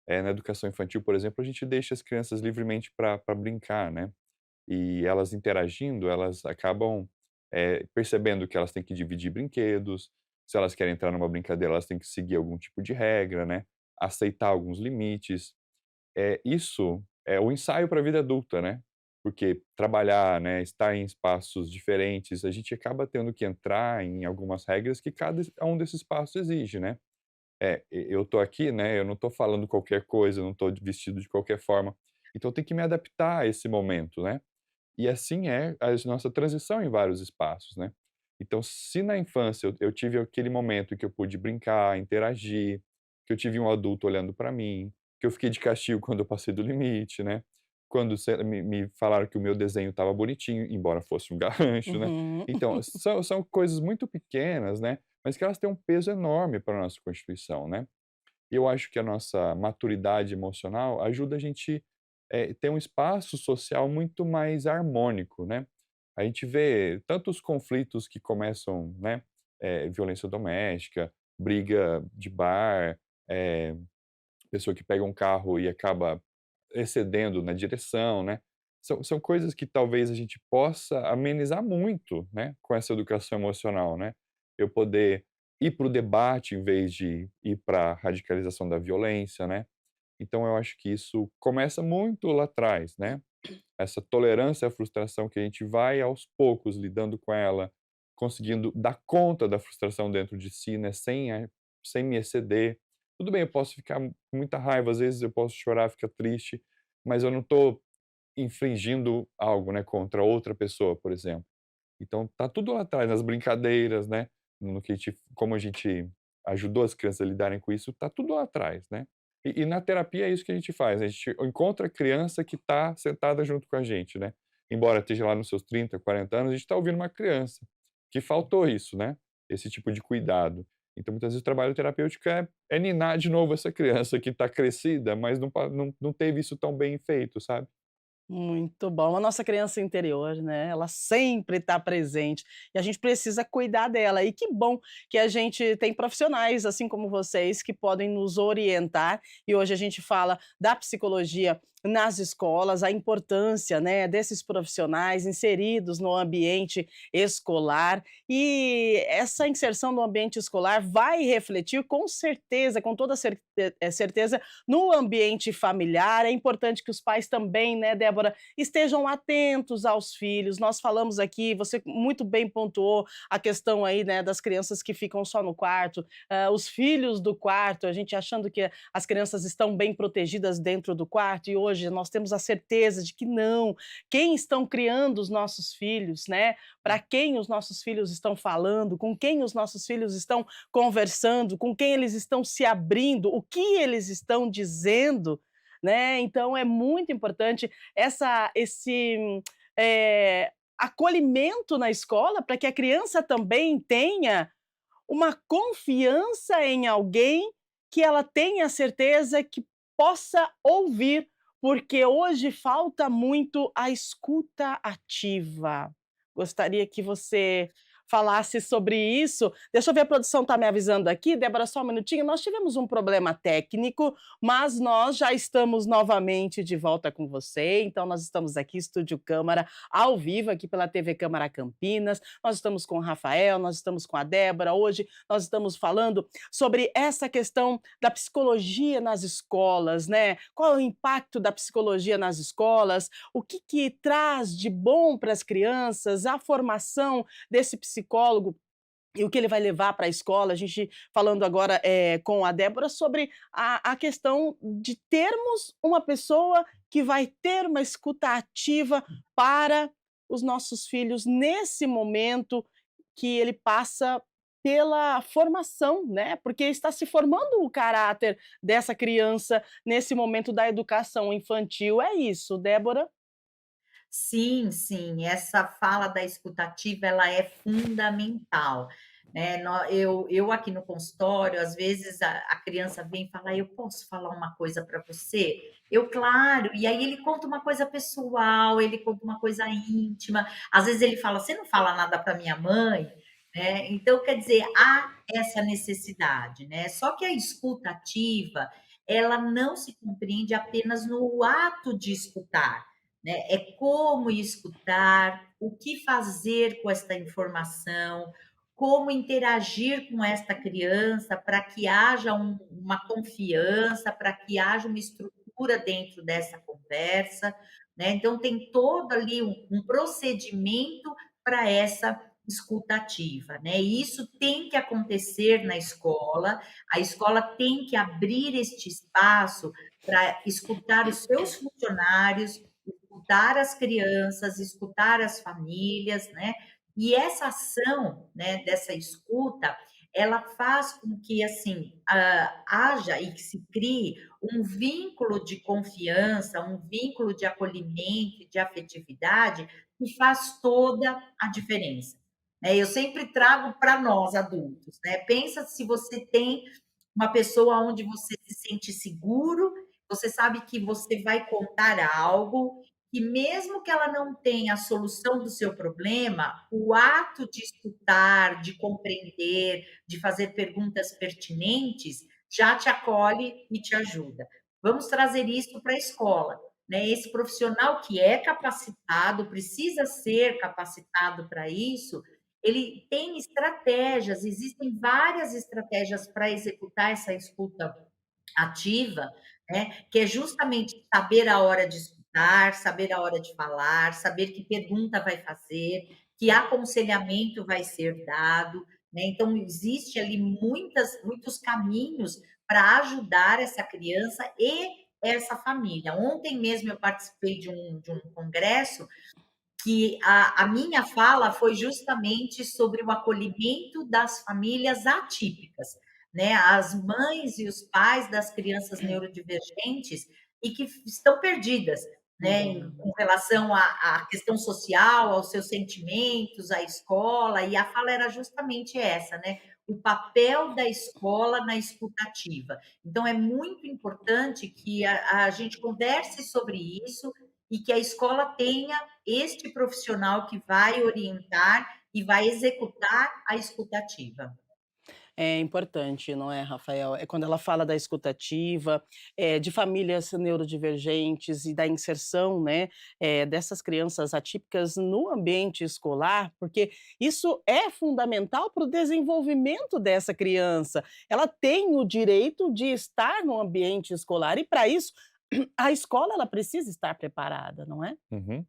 Na educação infantil, por exemplo, a gente deixa as crianças livremente para brincar, né. E elas interagindo, elas acabam, percebendo que elas têm que dividir brinquedos, se elas querem entrar numa brincadeira, elas têm que seguir algum tipo de regra, né, aceitar alguns limites. Isso é o ensaio para a vida adulta, né, porque trabalhar, né, estar em espaços diferentes, a gente acaba tendo que entrar em algumas regras que cada um desses espaços exige, né. Eu tô aqui, né, eu não tô falando qualquer coisa, eu não tô vestido de qualquer forma, então eu tenho que me adaptar a esse momento, né. E assim é a nossa transição em vários espaços, né. Então, se na infância eu tive aquele momento que eu pude brincar, interagir, que eu tive um adulto olhando para mim, que eu fiquei de castigo quando eu passei do limite, né, quando me falaram que o meu desenho estava bonitinho, embora fosse um garrancho, né. Uhum. Então, são coisas muito pequenas, né, mas que elas têm um peso enorme para a nossa constituição, né. E eu acho que a nossa maturidade emocional ajuda a gente, ter um espaço social muito mais harmônico, né. A gente vê tantos conflitos que começam, né, violência doméstica, briga de bar, eh, pessoa que pega um carro e acaba excedendo na direção, né. São coisas que talvez a gente possa amenizar muito, né, com essa educação emocional, né. Eu poder ir para o debate em vez de ir para a radicalização da violência, né. Então eu acho que isso começa muito lá atrás, né. Essa tolerância à frustração que a gente vai aos poucos lidando com ela, conseguindo dar conta da frustração dentro de si, né, sem me exceder. Tudo bem, eu posso ficar com muita raiva, às vezes eu posso chorar, ficar triste, mas eu não estou infringindo algo, né, contra outra pessoa, por exemplo. Então tá tudo lá atrás, nas brincadeiras, né, no que a gente como a gente ajudou as crianças a lidarem com isso, tá tudo lá atrás, né. E na terapia é isso que a gente faz, a gente encontra a criança que tá sentada junto com a gente, né. Embora esteja lá nos seus 30, 40 anos, a gente tá ouvindo uma criança, que faltou isso, né, esse tipo de cuidado. Então muitas vezes o trabalho terapêutico é ninar de novo essa criança que tá crescida, mas não teve isso tão bem feito, sabe. Muito bom. A nossa criança interior, né, ela sempre está presente e a gente precisa cuidar dela. E que bom que a gente tem profissionais, assim como vocês, que podem nos orientar. E hoje a gente fala da psicologia nas escolas, a importância, né, desses profissionais inseridos no ambiente escolar. E essa inserção no ambiente escolar vai refletir com certeza, com toda certeza, no ambiente familiar. É importante que os pais também, né, Débora, estejam atentos aos filhos. Nós falamos aqui, você muito bem pontuou a questão aí, né, das crianças que ficam só no quarto, os filhos do quarto, a gente achando que as crianças estão bem protegidas dentro do quarto e hoje nós temos a certeza de que não. Quem estão criando os nossos filhos, né? Para quem os nossos filhos estão falando, com quem os nossos filhos estão conversando, com quem eles estão se abrindo, o que eles estão dizendo, né. Então é muito importante esse, acolhimento na escola para que a criança também tenha uma confiança em alguém que ela tenha certeza que possa ouvir, porque hoje falta muito a escuta ativa. Gostaria que você falasse sobre isso. Deixa eu ver, a produção está me avisando aqui, Débora, só um minutinho. Nós tivemos um problema técnico, mas nós já estamos novamente de volta com você. Então, nós estamos aqui, Estúdio Câmara, ao vivo, aqui pela TV Câmara Campinas. Nós estamos com o Rafael, nós estamos com a Débora. Hoje nós estamos falando sobre essa questão da psicologia nas escolas, né? Qual é o impacto da psicologia nas escolas? O que que traz de bom para as crianças? A formação desse psicólogo e o que ele vai levar para a escola. A gente falando agora, com a Débora sobre a questão de termos uma pessoa que vai ter uma escuta ativa para os nossos filhos nesse momento que ele passa pela formação, né, porque está se formando o caráter dessa criança nesse momento da educação infantil. É isso, Débora? Sim, sim, essa fala da escutativa, ela é fundamental, né, eu aqui no consultório, às vezes a criança vem e fala: "Eu posso falar uma coisa para você?" Eu: "Claro", e aí ele conta uma coisa pessoal, ele conta uma coisa íntima, às vezes ele fala: "Você não fala nada para minha mãe?", né, então quer dizer, há essa necessidade, né, só que a escuta ativa, ela não se compreende apenas no ato de escutar, né? É como escutar, o que fazer com esta informação, como interagir com esta criança para que haja uma confiança, para que haja uma estrutura dentro dessa conversa, né? Então, tem todo ali um procedimento para essa escutativa, né? E isso tem que acontecer na escola, a escola tem que abrir este espaço para escutar os seus funcionários, escutar as crianças, escutar as famílias, né? E essa ação, né, dessa escuta, ela faz com que assim haja e que se crie um vínculo de confiança, um vínculo de acolhimento, de afetividade, que faz toda a diferença. Né? Eu sempre trago para nós adultos, né? Pensa se você tem uma pessoa onde você se sente seguro, você sabe que você vai contar algo, que mesmo que ela não tenha a solução do seu problema, o ato de escutar, de compreender, de fazer perguntas pertinentes, já te acolhe e te ajuda. Vamos trazer isso para a escola, né? Esse profissional que é capacitado, precisa ser capacitado para isso, ele tem estratégias, existem várias estratégias para executar essa escuta ativa, né, que é justamente saber a hora de escutar, saber a hora de falar, saber que pergunta vai fazer, que aconselhamento vai ser dado, né? Então existe ali muitos caminhos para ajudar essa criança e essa família. Ontem mesmo eu participei de um congresso que a minha fala foi justamente sobre o acolhimento das famílias atípicas, né? As mães e os pais das crianças neurodivergentes e que estão perdidas, né? Uhum. Com relação à questão social, aos seus sentimentos, à escola, e a fala era justamente essa, né? O papel da escola na escutativa. Então, é muito importante que a gente converse sobre isso e que a escola tenha este profissional que vai orientar e vai executar a escutativa. É importante, não é, Rafael? É quando ela fala da escutativa, de famílias neurodivergentes e da inserção, né, dessas crianças atípicas no ambiente escolar, porque isso é fundamental para o desenvolvimento dessa criança. Ela tem o direito de estar no ambiente escolar e, para isso, a escola ela precisa estar preparada, não é? Uhum.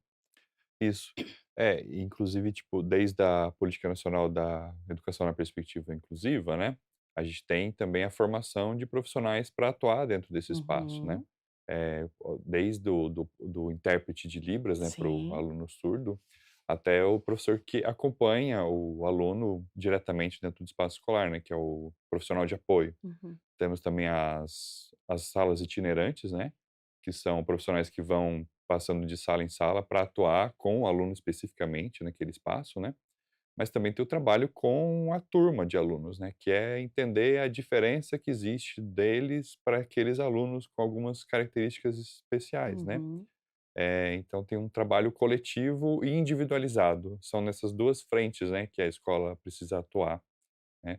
Isso. É, inclusive, tipo, desde a Política Nacional da Educação na Perspectiva Inclusiva, né, a gente tem também a formação de profissionais para atuar dentro desse espaço, né. Uhum. Desde do intérprete de Libras, né, para o Sim. aluno surdo, até o professor que acompanha o aluno diretamente dentro do espaço escolar, né, que é o profissional de apoio. Uhum. Temos também as salas itinerantes, né, que são profissionais que vão passando de sala em sala para atuar com o aluno especificamente naquele espaço, né. Mas também tem o trabalho com a turma de alunos, né, que é entender a diferença que existe deles para aqueles alunos com algumas características especiais, né. Uhum. Então tem um trabalho coletivo e individualizado, são nessas 2 frentes, né, que a escola precisa atuar, né.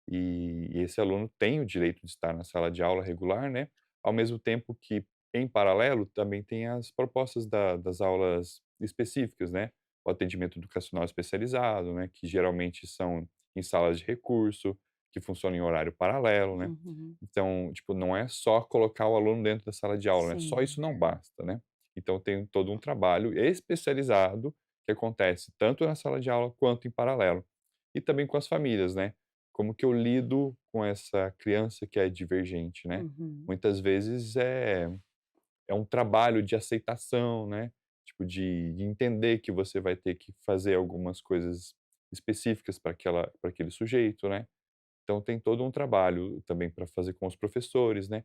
E esse aluno tem o direito de estar na sala de aula regular, né, ao mesmo tempo que, em paralelo, também tem as propostas das aulas específicas, né, o atendimento educacional especializado, né, que geralmente são em salas de recurso, que funcionam em horário paralelo, né. Uhum. Então, tipo, não é só colocar o aluno dentro da sala de aula, né, só Sim. isso não basta, né. Então tem todo um trabalho especializado que acontece tanto na sala de aula quanto em paralelo. E também com as famílias, né. Como que eu lido com essa criança que é divergente, né? Uhum. Muitas vezes é um trabalho de aceitação, né, tipo de entender que você vai ter que fazer algumas coisas específicas para aquele sujeito, né. Então tem todo um trabalho também para fazer com os professores, né.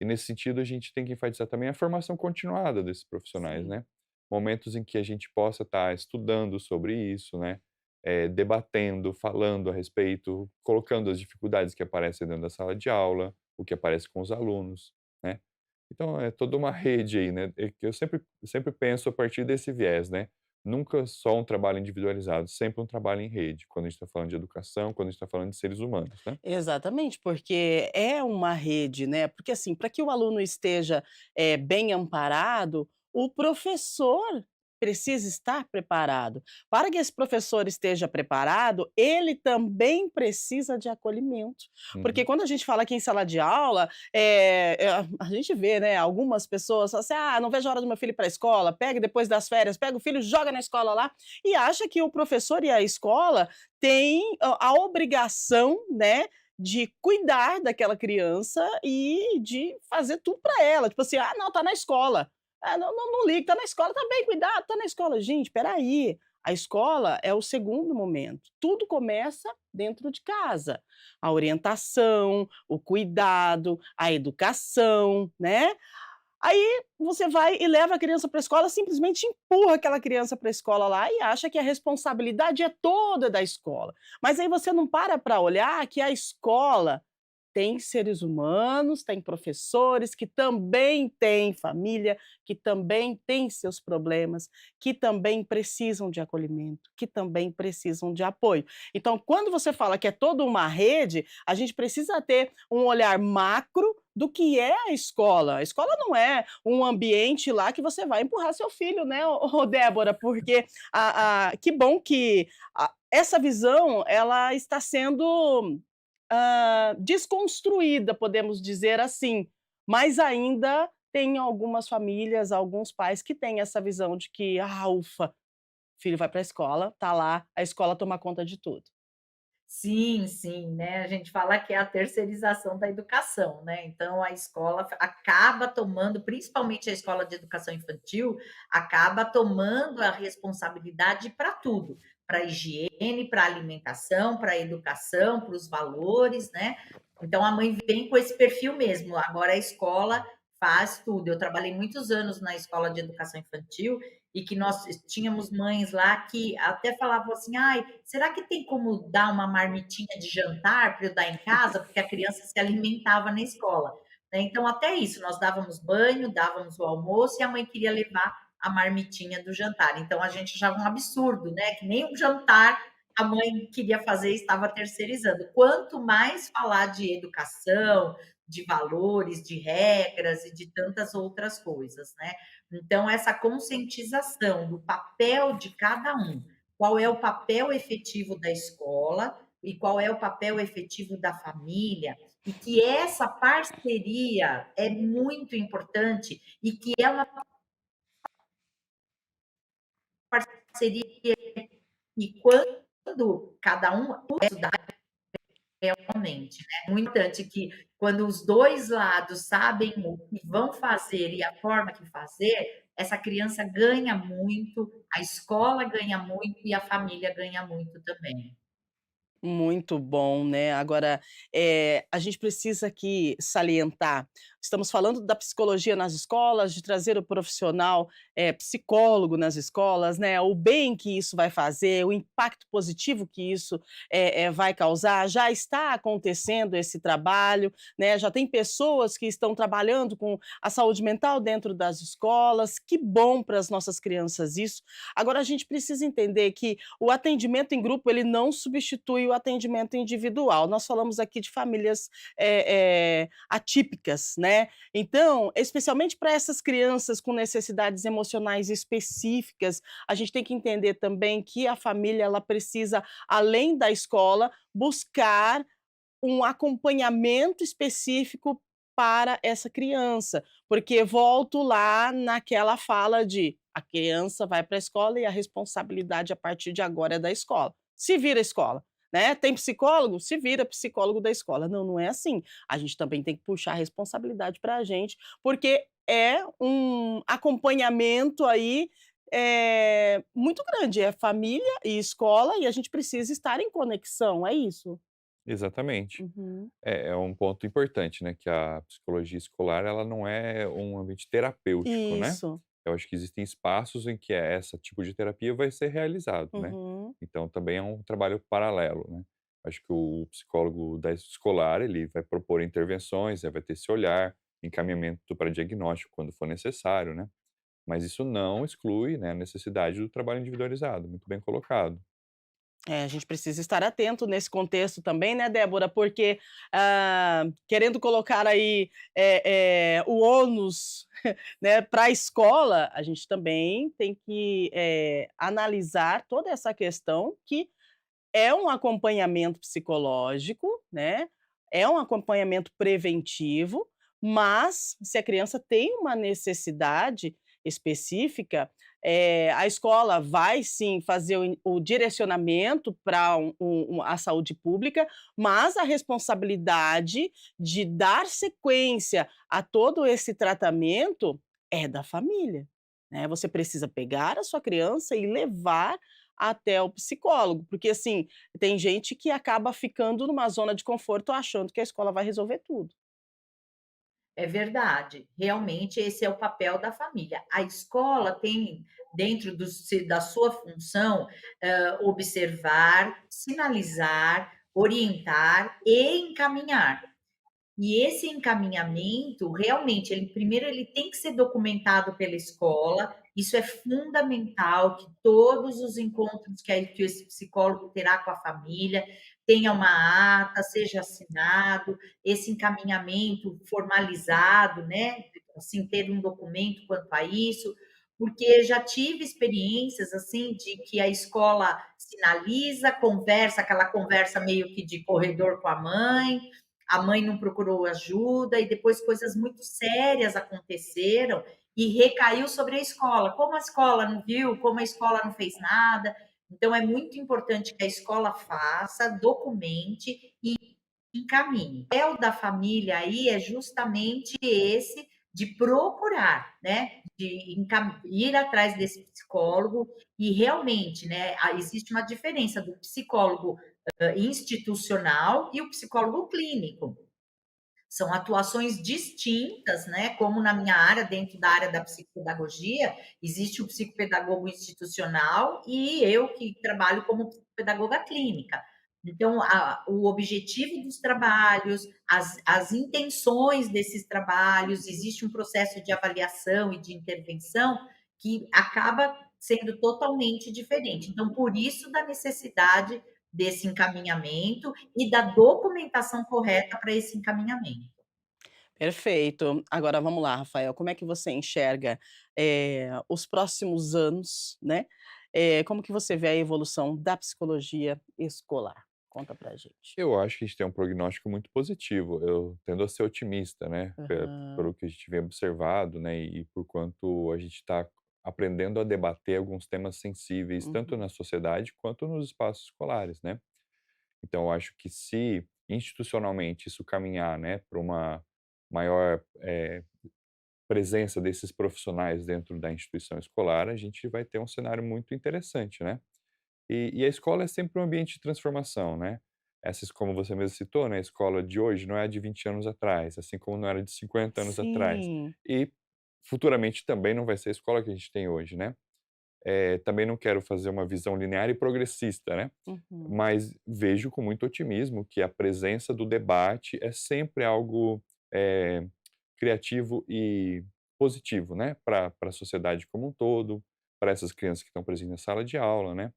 E nesse sentido a gente tem que enfatizar também a formação continuada desses profissionais, Sim. né. Momentos em que a gente possa estar estudando sobre isso, né, debatendo, falando a respeito, colocando as dificuldades que aparecem dentro da sala de aula, o que aparece com os alunos, né. Então é toda uma rede aí, né, que eu sempre penso a partir desse viés, né. Nunca só um trabalho individualizado, sempre um trabalho em rede, quando a gente está falando de educação, quando a gente está falando de seres humanos, né. Exatamente, porque é uma rede, né, porque assim, para que o aluno esteja, bem amparado, o professor precisa estar preparado. Para que esse professor esteja preparado, ele também precisa de acolhimento. Porque Uhum. quando a gente fala aqui em sala de aula, a gente vê, né, algumas pessoas falam assim: "Ah, não vejo a hora do meu filho ir para a escola", pega depois das férias, pega o filho, joga na escola lá, e acha que o professor e a escola têm a obrigação, né, de cuidar daquela criança e de fazer tudo para ela, tipo assim: "Ah, não, tá na escola. Ah, não liga, tá na escola, tá bem, cuidado, tá na escola". Gente, espera aí, a escola é o segundo momento, tudo começa dentro de casa. A orientação, o cuidado, a educação, né. Aí você vai e leva a criança para a escola, simplesmente empurra aquela criança para a escola lá e acha que a responsabilidade é toda da escola. Mas aí você não para olhar que a escola tem seres humanos, tem professores que também têm família, que também têm seus problemas, que também precisam de acolhimento, que também precisam de apoio. Então, quando você fala que é toda uma rede, a gente precisa ter um olhar macro do que é a escola. A escola não é um ambiente lá que você vai empurrar seu filho, né, ô Débora, porque que bom que essa visão ela está sendo desconstruída, podemos dizer assim, mas ainda tem algumas famílias, alguns pais que têm essa visão de que: "Ah, ufa, filho vai para a escola, tá lá, a escola toma conta de tudo". Sim, sim, né, a gente fala que é a terceirização da educação, né, então a escola acaba tomando, principalmente a escola de educação infantil, acaba tomando a responsabilidade para tudo, pra higiene, pra alimentação, pra educação, para os valores, né. Então a mãe vem com esse perfil mesmo, agora a escola faz tudo. Eu trabalhei muitos anos na escola de educação infantil e que nós tínhamos mães lá que até falavam assim: "Ai, será que tem como dar uma marmitinha de jantar para eu dar em casa?", porque a criança se alimentava na escola, né. Então até isso, nós dávamos banho, dávamos o almoço e a mãe queria levar a marmitinha do jantar. Então a gente achava um absurdo, né, que nem o jantar a mãe queria fazer e estava terceirizando. Quanto mais falar de educação, de valores, de regras e de tantas outras coisas, né. Então, essa conscientização do papel de cada um, qual é o papel efetivo da escola e qual é o papel efetivo da família, e que essa parceria é muito importante e que é uma parceria que quando cada um realmente, né, muito importante que quando os 2 lados sabem o que vão fazer e a forma que fazer, essa criança ganha muito, a escola ganha muito e a família ganha muito também. Muito bom, né. Agora, a gente precisa aqui salientar, estamos falando da psicologia nas escolas, de trazer o profissional, psicólogo nas escolas, né, o bem que isso vai fazer, o impacto positivo que isso, vai causar. Já está acontecendo esse trabalho, né, já tem pessoas que estão trabalhando com a saúde mental dentro das escolas, que bom para as nossas crianças isso. Agora a gente precisa entender que o atendimento em grupo, ele não substitui o atendimento individual. Nós falamos aqui de famílias, atípicas, né. Então, especialmente para essas crianças com necessidades emocionais específicas, a gente tem que entender também que a família, ela precisa, além da escola, buscar um acompanhamento específico para essa criança, porque volto lá naquela fala de: "A criança vai para a escola e a responsabilidade a partir de agora é da escola". Se vira escola, né. Tem psicólogo? Se vira psicólogo da escola. Não, não é assim. A gente também tem que puxar a responsabilidade para a gente, porque é um acompanhamento aí, muito grande, é família e escola e a gente precisa estar em conexão, é isso? Exatamente. Uhum. É um ponto importante, né, que a psicologia escolar, ela não é um ambiente terapêutico, né. Isso. Eu acho que existem espaços em que essa tipo de terapia vai ser realizado, né. Uhum. Então também é um trabalho paralelo, né. Acho que o psicólogo da escolar, ele vai propor intervenções, vai ter esse olhar, encaminhamento para diagnóstico quando for necessário, né. Mas isso não exclui, né, a necessidade do trabalho individualizado, muito bem colocado. É, a gente precisa estar atento nesse contexto também, né, Débora, porque, querendo colocar aí, o ônus, né, para a escola, a gente também tem que, analisar toda essa questão que é um acompanhamento psicológico, né, é um acompanhamento preventivo, mas se a criança tem uma necessidade específica, a escola vai sim fazer o direcionamento para a saúde pública, mas a responsabilidade de dar sequência a todo esse tratamento é da família, né. Você precisa pegar a sua criança e levar até o psicólogo, porque assim, tem gente que acaba ficando numa zona de conforto achando que a escola vai resolver tudo. É verdade, realmente esse é o papel da família. A escola tem, dentro da sua função, observar, sinalizar, orientar e encaminhar. E esse encaminhamento, realmente, ele primeiro ele tem que ser documentado pela escola, isso é fundamental, que todos os encontros que esse psicólogo terá com a família, tenha uma ata, seja assinado, esse encaminhamento formalizado, né, assim, ter um documento quanto a isso, porque já tive experiências, assim, de que a escola sinaliza, conversa, aquela conversa meio que de corredor com a mãe não procurou ajuda e depois coisas muito sérias aconteceram e recaiu sobre a escola. Como a escola não viu, como a escola não fez nada. Então, é muito importante que a escola faça, documente e encaminhe. O papel da família aí é justamente esse de procurar, né? De ir atrás desse psicólogo e realmente, né? Existe uma diferença do psicólogo institucional e o psicólogo clínico. São atuações distintas, né? Como na minha área, dentro da área da psicopedagogia, existe o psicopedagogo institucional e eu que trabalho como psicopedagoga clínica. Então, o objetivo dos trabalhos, as intenções desses trabalhos, existe um processo de avaliação e de intervenção que acaba sendo totalmente diferente. Então, por isso da necessidade desse encaminhamento e da documentação correta para esse encaminhamento. Perfeito. Agora vamos lá, Rafael, como é que você enxerga, os próximos anos, né, como que você vê a evolução da psicologia escolar? Conta pra gente. Eu acho que a gente tem um prognóstico muito positivo, eu tendo a ser otimista, né, Aham. pelo que a gente vem observado, né, e por quanto a gente está aprendendo a debater alguns temas sensíveis, tanto Uhum. na sociedade quanto nos espaços escolares, né. Então eu acho que se institucionalmente isso caminhar, né, para uma maior, presença desses profissionais dentro da instituição escolar, a gente vai ter um cenário muito interessante, né. E a escola é sempre um ambiente de transformação, né. Essas como você mesmo citou, né, a escola de hoje não é a de 20 anos atrás, assim como não era de 50 anos atrás. Sim. E futuramente também não vai ser a escola que a gente tem hoje, né. Também não quero fazer uma visão linear e progressista, né, Uhum. mas vejo com muito otimismo que a presença do debate é sempre algo, eh, criativo e positivo, né, pra sociedade como um todo, para essas crianças que estão presentes na sala de aula, né.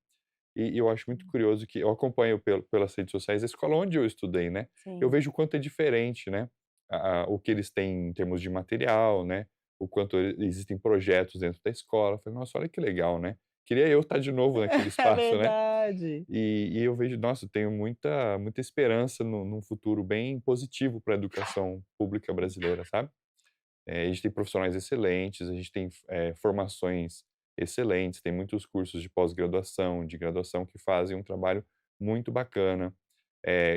E eu acho muito curioso que eu acompanho pelas redes sociais a escola onde eu estudei, né, eu Sim. vejo o quanto é diferente, né, o que eles têm em termos de material, né, o quanto existem projetos dentro da escola. Eu falei: "Nossa, olha que legal, né". Queria eu estar de novo naquele É espaço, né. verdade. E eu vejo, nossa, eu tenho muita esperança num futuro bem positivo para a educação pública brasileira, sabe. A gente tem profissionais excelentes, a gente tem formações excelentes, tem muitos cursos de pós-graduação, de graduação que fazem um trabalho muito bacana.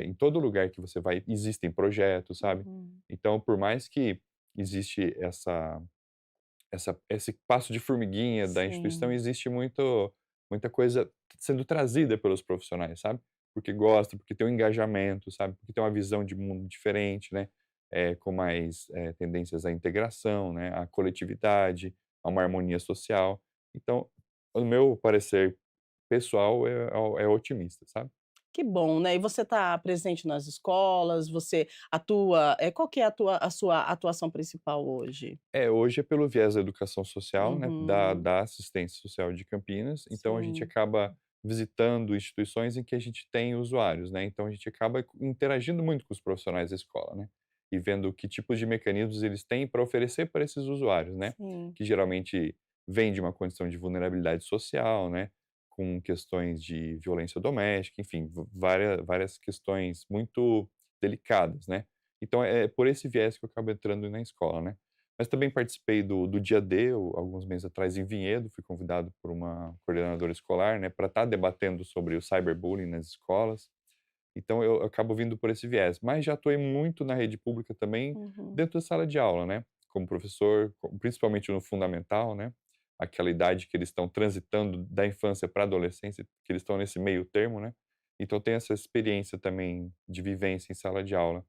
Em todo lugar que você vai existem projetos, sabe. Uhum. Então por mais que existe essa esse passo de formiguinha da instituição, Sim. existe muita coisa sendo trazida pelos profissionais, sabe? Porque gosta, porque tem um engajamento, sabe? Porque tem uma visão de mundo diferente, né? Com mais tendências à integração, né? À coletividade, a uma harmonia social. Então, o meu parecer pessoal é otimista, sabe? Que bom, né. E você está presente nas escolas, você atua qual que é a sua atuação principal hoje? Hoje é pelo viés da educação social, né, Uhum. da assistência social de Campinas, então a gente Sim. acaba visitando instituições em que a gente tem usuários, né, então a gente acaba interagindo muito com os profissionais da escola, né, e vendo que tipos de mecanismos eles têm para oferecer para esses usuários, né, Sim. que geralmente vêm de uma condição de vulnerabilidade social, né, com questões de violência doméstica, enfim, várias questões muito delicadas, né. Então é por esse viés que eu acabo entrando na escola, né. Mas também participei do Dia D, alguns meses atrás, em Vinhedo, fui convidado por uma coordenadora escolar, né, para estar debatendo sobre o cyberbullying nas escolas. Então eu acabo vindo por esse viés, mas já atuei muito na rede pública também, Uhum. dentro da sala de aula, né, como professor, principalmente no fundamental, né, aquela idade que eles estão transitando da infância para a adolescência, que eles estão nesse meio termo, né. Então tem essa experiência também de vivência em sala de aula.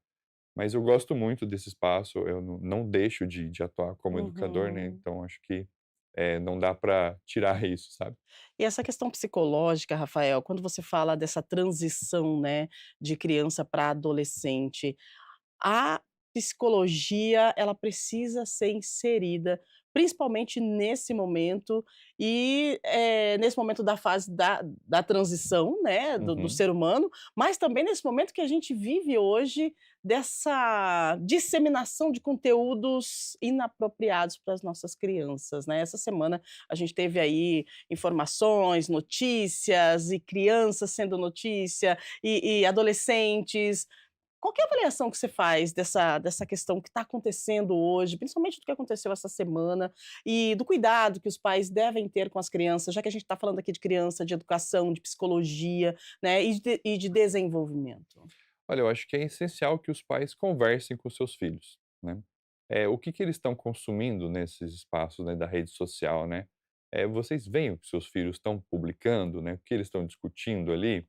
Mas eu gosto muito desse espaço, eu não deixo de atuar como educador, né, Uhum. então acho que, não dá para tirar isso, sabe. E essa questão psicológica, Rafael, quando você fala dessa transição, né, de criança para adolescente, a psicologia, ela precisa ser inserida, principalmente nesse momento e, nesse momento da fase da transição, né, do Uhum, ser humano, mas também nesse momento que a gente vive hoje, dessa disseminação de conteúdos inapropriados para as nossas crianças, né. Essa semana a gente teve aí informações, notícias e crianças sendo notícia, e adolescentes. Qual que é a avaliação que você faz dessa questão que está acontecendo hoje, principalmente do que aconteceu essa semana, e do cuidado que os pais devem ter com as crianças, já que a gente está falando aqui de criança, de educação, de psicologia, né, e de desenvolvimento? Olha, eu acho que é essencial que os pais conversem com seus filhos, né. O que eles estão consumindo nesses espaços, né, da rede social, né. Vocês veem o que seus filhos estão publicando, né, o que eles estão discutindo ali?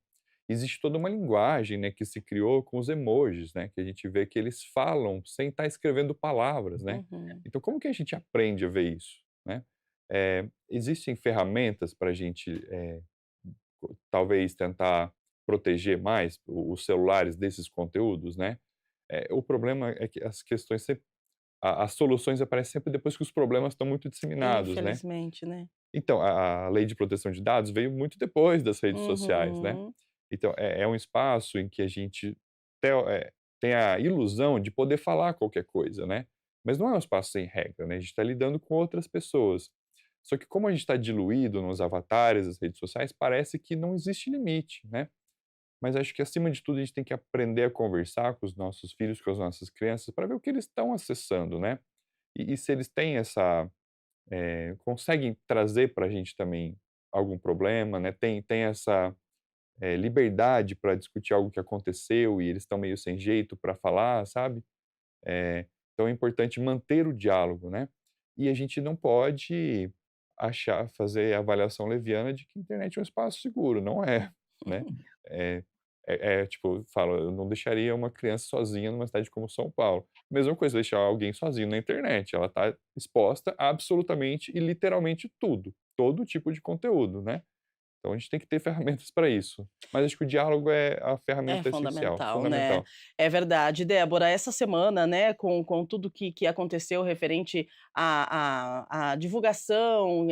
Existe toda uma linguagem, né, que se criou com os emojis, né, que a gente vê que eles falam sem estar escrevendo palavras, né. Uhum. Então como que a gente aprende a ver isso, né? Existem ferramentas para a gente, talvez tentar proteger mais os celulares desses conteúdos, né. O problema é que as questões sempre as soluções aparecem sempre depois que os problemas estão muito disseminados, né. Infelizmente, né. Então, a lei de proteção de dados veio muito depois das redes sociais, né. Uhum. Então é um espaço em que a gente tem a ilusão de poder falar qualquer coisa, né. Mas não é um espaço sem regra, né, a gente está lidando com outras pessoas. Só que como a gente está diluído nos avatares das redes sociais, parece que não existe limite, né. Mas acho que acima de tudo a gente tem que aprender a conversar com os nossos filhos, com as nossas crianças, para ver o que eles estão acessando, né. E se eles têm conseguem trazer para a gente também algum problema, né, tem essa, liberdade para discutir algo que aconteceu e eles estão meio sem jeito para falar, sabe. Então é importante manter o diálogo, né. E a gente não pode fazer a avaliação leviana de que a internet é um espaço seguro, não é, né. Eh tipo, eu falo, eu não deixaria uma criança sozinha numa cidade como São Paulo. Mesma coisa, deixar alguém sozinho na internet, ela está exposta a absolutamente e literalmente tudo, todo tipo de conteúdo, né. Então a gente tem que ter ferramentas para isso. Mas acho que o diálogo é a É ferramenta essencial, fundamental, né. fundamental. É verdade. Débora, essa semana, né, com tudo que aconteceu referente à divulgação,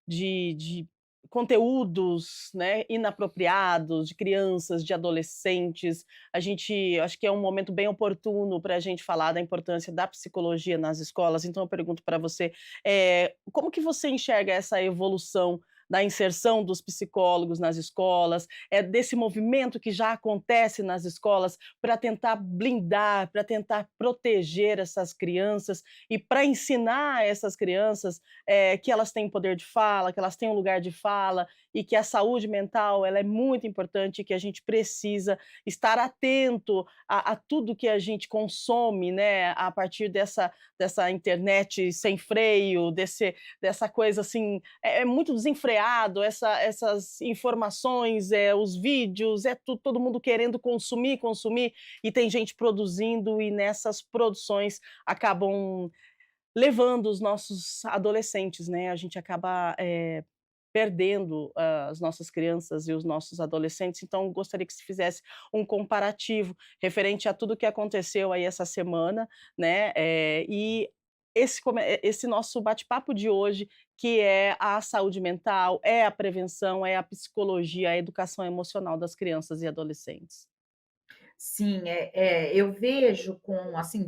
de conteúdos, né, inapropriados, de crianças, de adolescentes, a gente acho que é um momento bem oportuno para a gente falar da importância da psicologia nas escolas, então eu pergunto para você, como que você enxerga essa evolução da inserção dos psicólogos nas escolas, desse movimento que já acontece nas escolas para tentar blindar, para tentar proteger essas crianças e para ensinar a essas crianças, que elas têm poder de fala, que elas têm um lugar de fala e que a saúde mental ela é muito importante e que a gente precisa estar atento a tudo que a gente consome, né, a partir dessa internet sem freio, dessa coisa assim, é muito desenfreado, essas informações, os vídeos, todo mundo querendo consumir, consumir, e tem gente produzindo e nessas produções acabam levando os nossos adolescentes, né, a gente acaba, perdendo as nossas crianças e os nossos adolescentes, então gostaria que se fizesse um comparativo referente a tudo que aconteceu aí essa semana, né, e esse nosso bate-papo de hoje, que é a saúde mental, é a prevenção, é a psicologia, a educação emocional das crianças e adolescentes. Sim, eu vejo com, assim,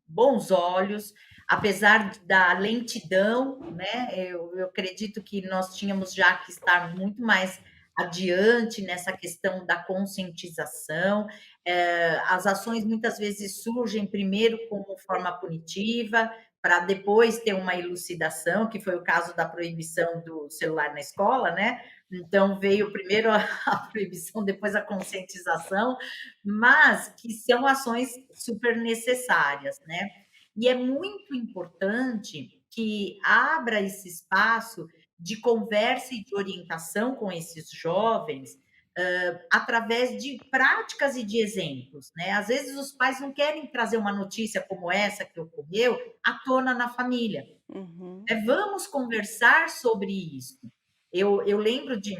bons olhos, apesar da lentidão, né, eu acredito que nós tínhamos já que estar muito mais adiante nessa questão da conscientização. As ações muitas vezes surgem primeiro como forma punitiva, para depois ter uma elucidação, que foi o caso da proibição do celular na escola, né. Então veio primeiro a proibição, depois a conscientização, mas que são ações super necessárias, né? E é muito importante que abra esse espaço de conversa e de orientação com esses jovens, através de práticas e de exemplos, né? Às vezes os pais não querem trazer uma notícia como essa que ocorreu à tona na família. Uhum, Vamos conversar sobre isso. Eu lembro de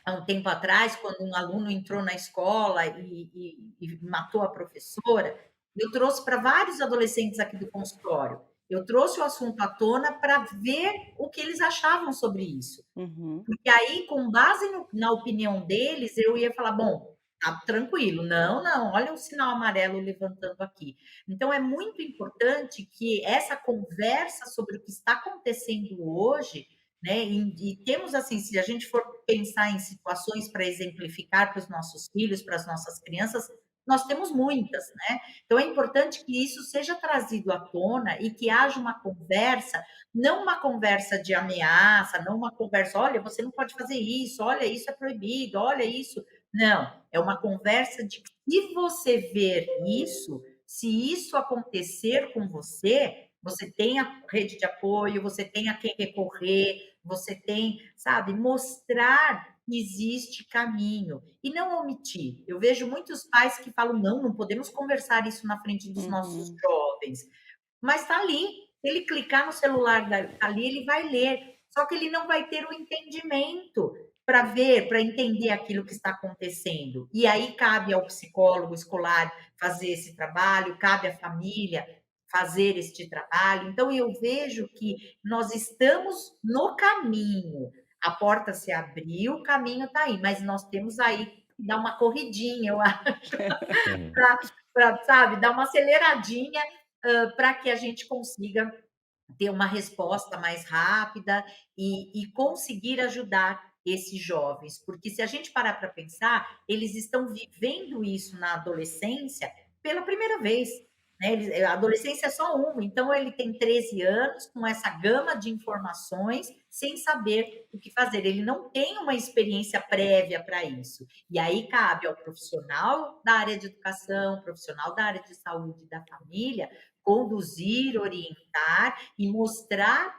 há um tempo atrás, quando um aluno entrou na escola e matou a professora, eu trouxe para vários adolescentes aqui do consultório. Eu trouxe o assunto à tona para ver o que eles achavam sobre isso. uhum, Porque aí, com base na opinião deles, eu ia falar: bom, tá tranquilo, não, não, olha o sinal amarelo levantando aqui. Então, é muito importante que essa conversa sobre o que está acontecendo hoje, né, e temos assim, se a gente for pensar em situações para exemplificar para os nossos filhos, para as nossas crianças, nós temos muitas, né? Então, é importante que isso seja trazido à tona e que haja uma conversa, não uma conversa de ameaça, não uma conversa, olha, você não pode fazer isso, olha, isso é proibido, olha isso. Não, é uma conversa de que se você ver isso, se isso acontecer com você, você tem a rede de apoio, você tem a quem recorrer, você tem, sabe, mostrar que existe caminho e não omitir. Eu vejo muitos pais que falam: não, não podemos conversar isso na frente dos nossos uhum, jovens. Mas está ali. Se ele clicar no celular tá ali, ele vai ler. Só que ele não vai ter o entendimento para ver, para entender aquilo que está acontecendo. E aí cabe ao psicólogo escolar fazer esse trabalho, cabe à família fazer este trabalho. Então, eu vejo que nós estamos no caminho. A porta se abriu, o caminho está aí, mas nós temos aí que dar uma corridinha, eu acho, Uhum. para, sabe, dar uma aceleradinha para que a gente consiga ter uma resposta mais rápida e conseguir ajudar esses jovens. Porque se a gente parar para pensar, eles estão vivendo isso na adolescência pela primeira vez. Né? A adolescência é só uma, então ele tem 13 anos com essa gama de informações sem saber o que fazer. Ele não tem uma experiência prévia para isso. E aí cabe ao profissional da área de educação, profissional da área de saúde da família, conduzir, orientar e mostrar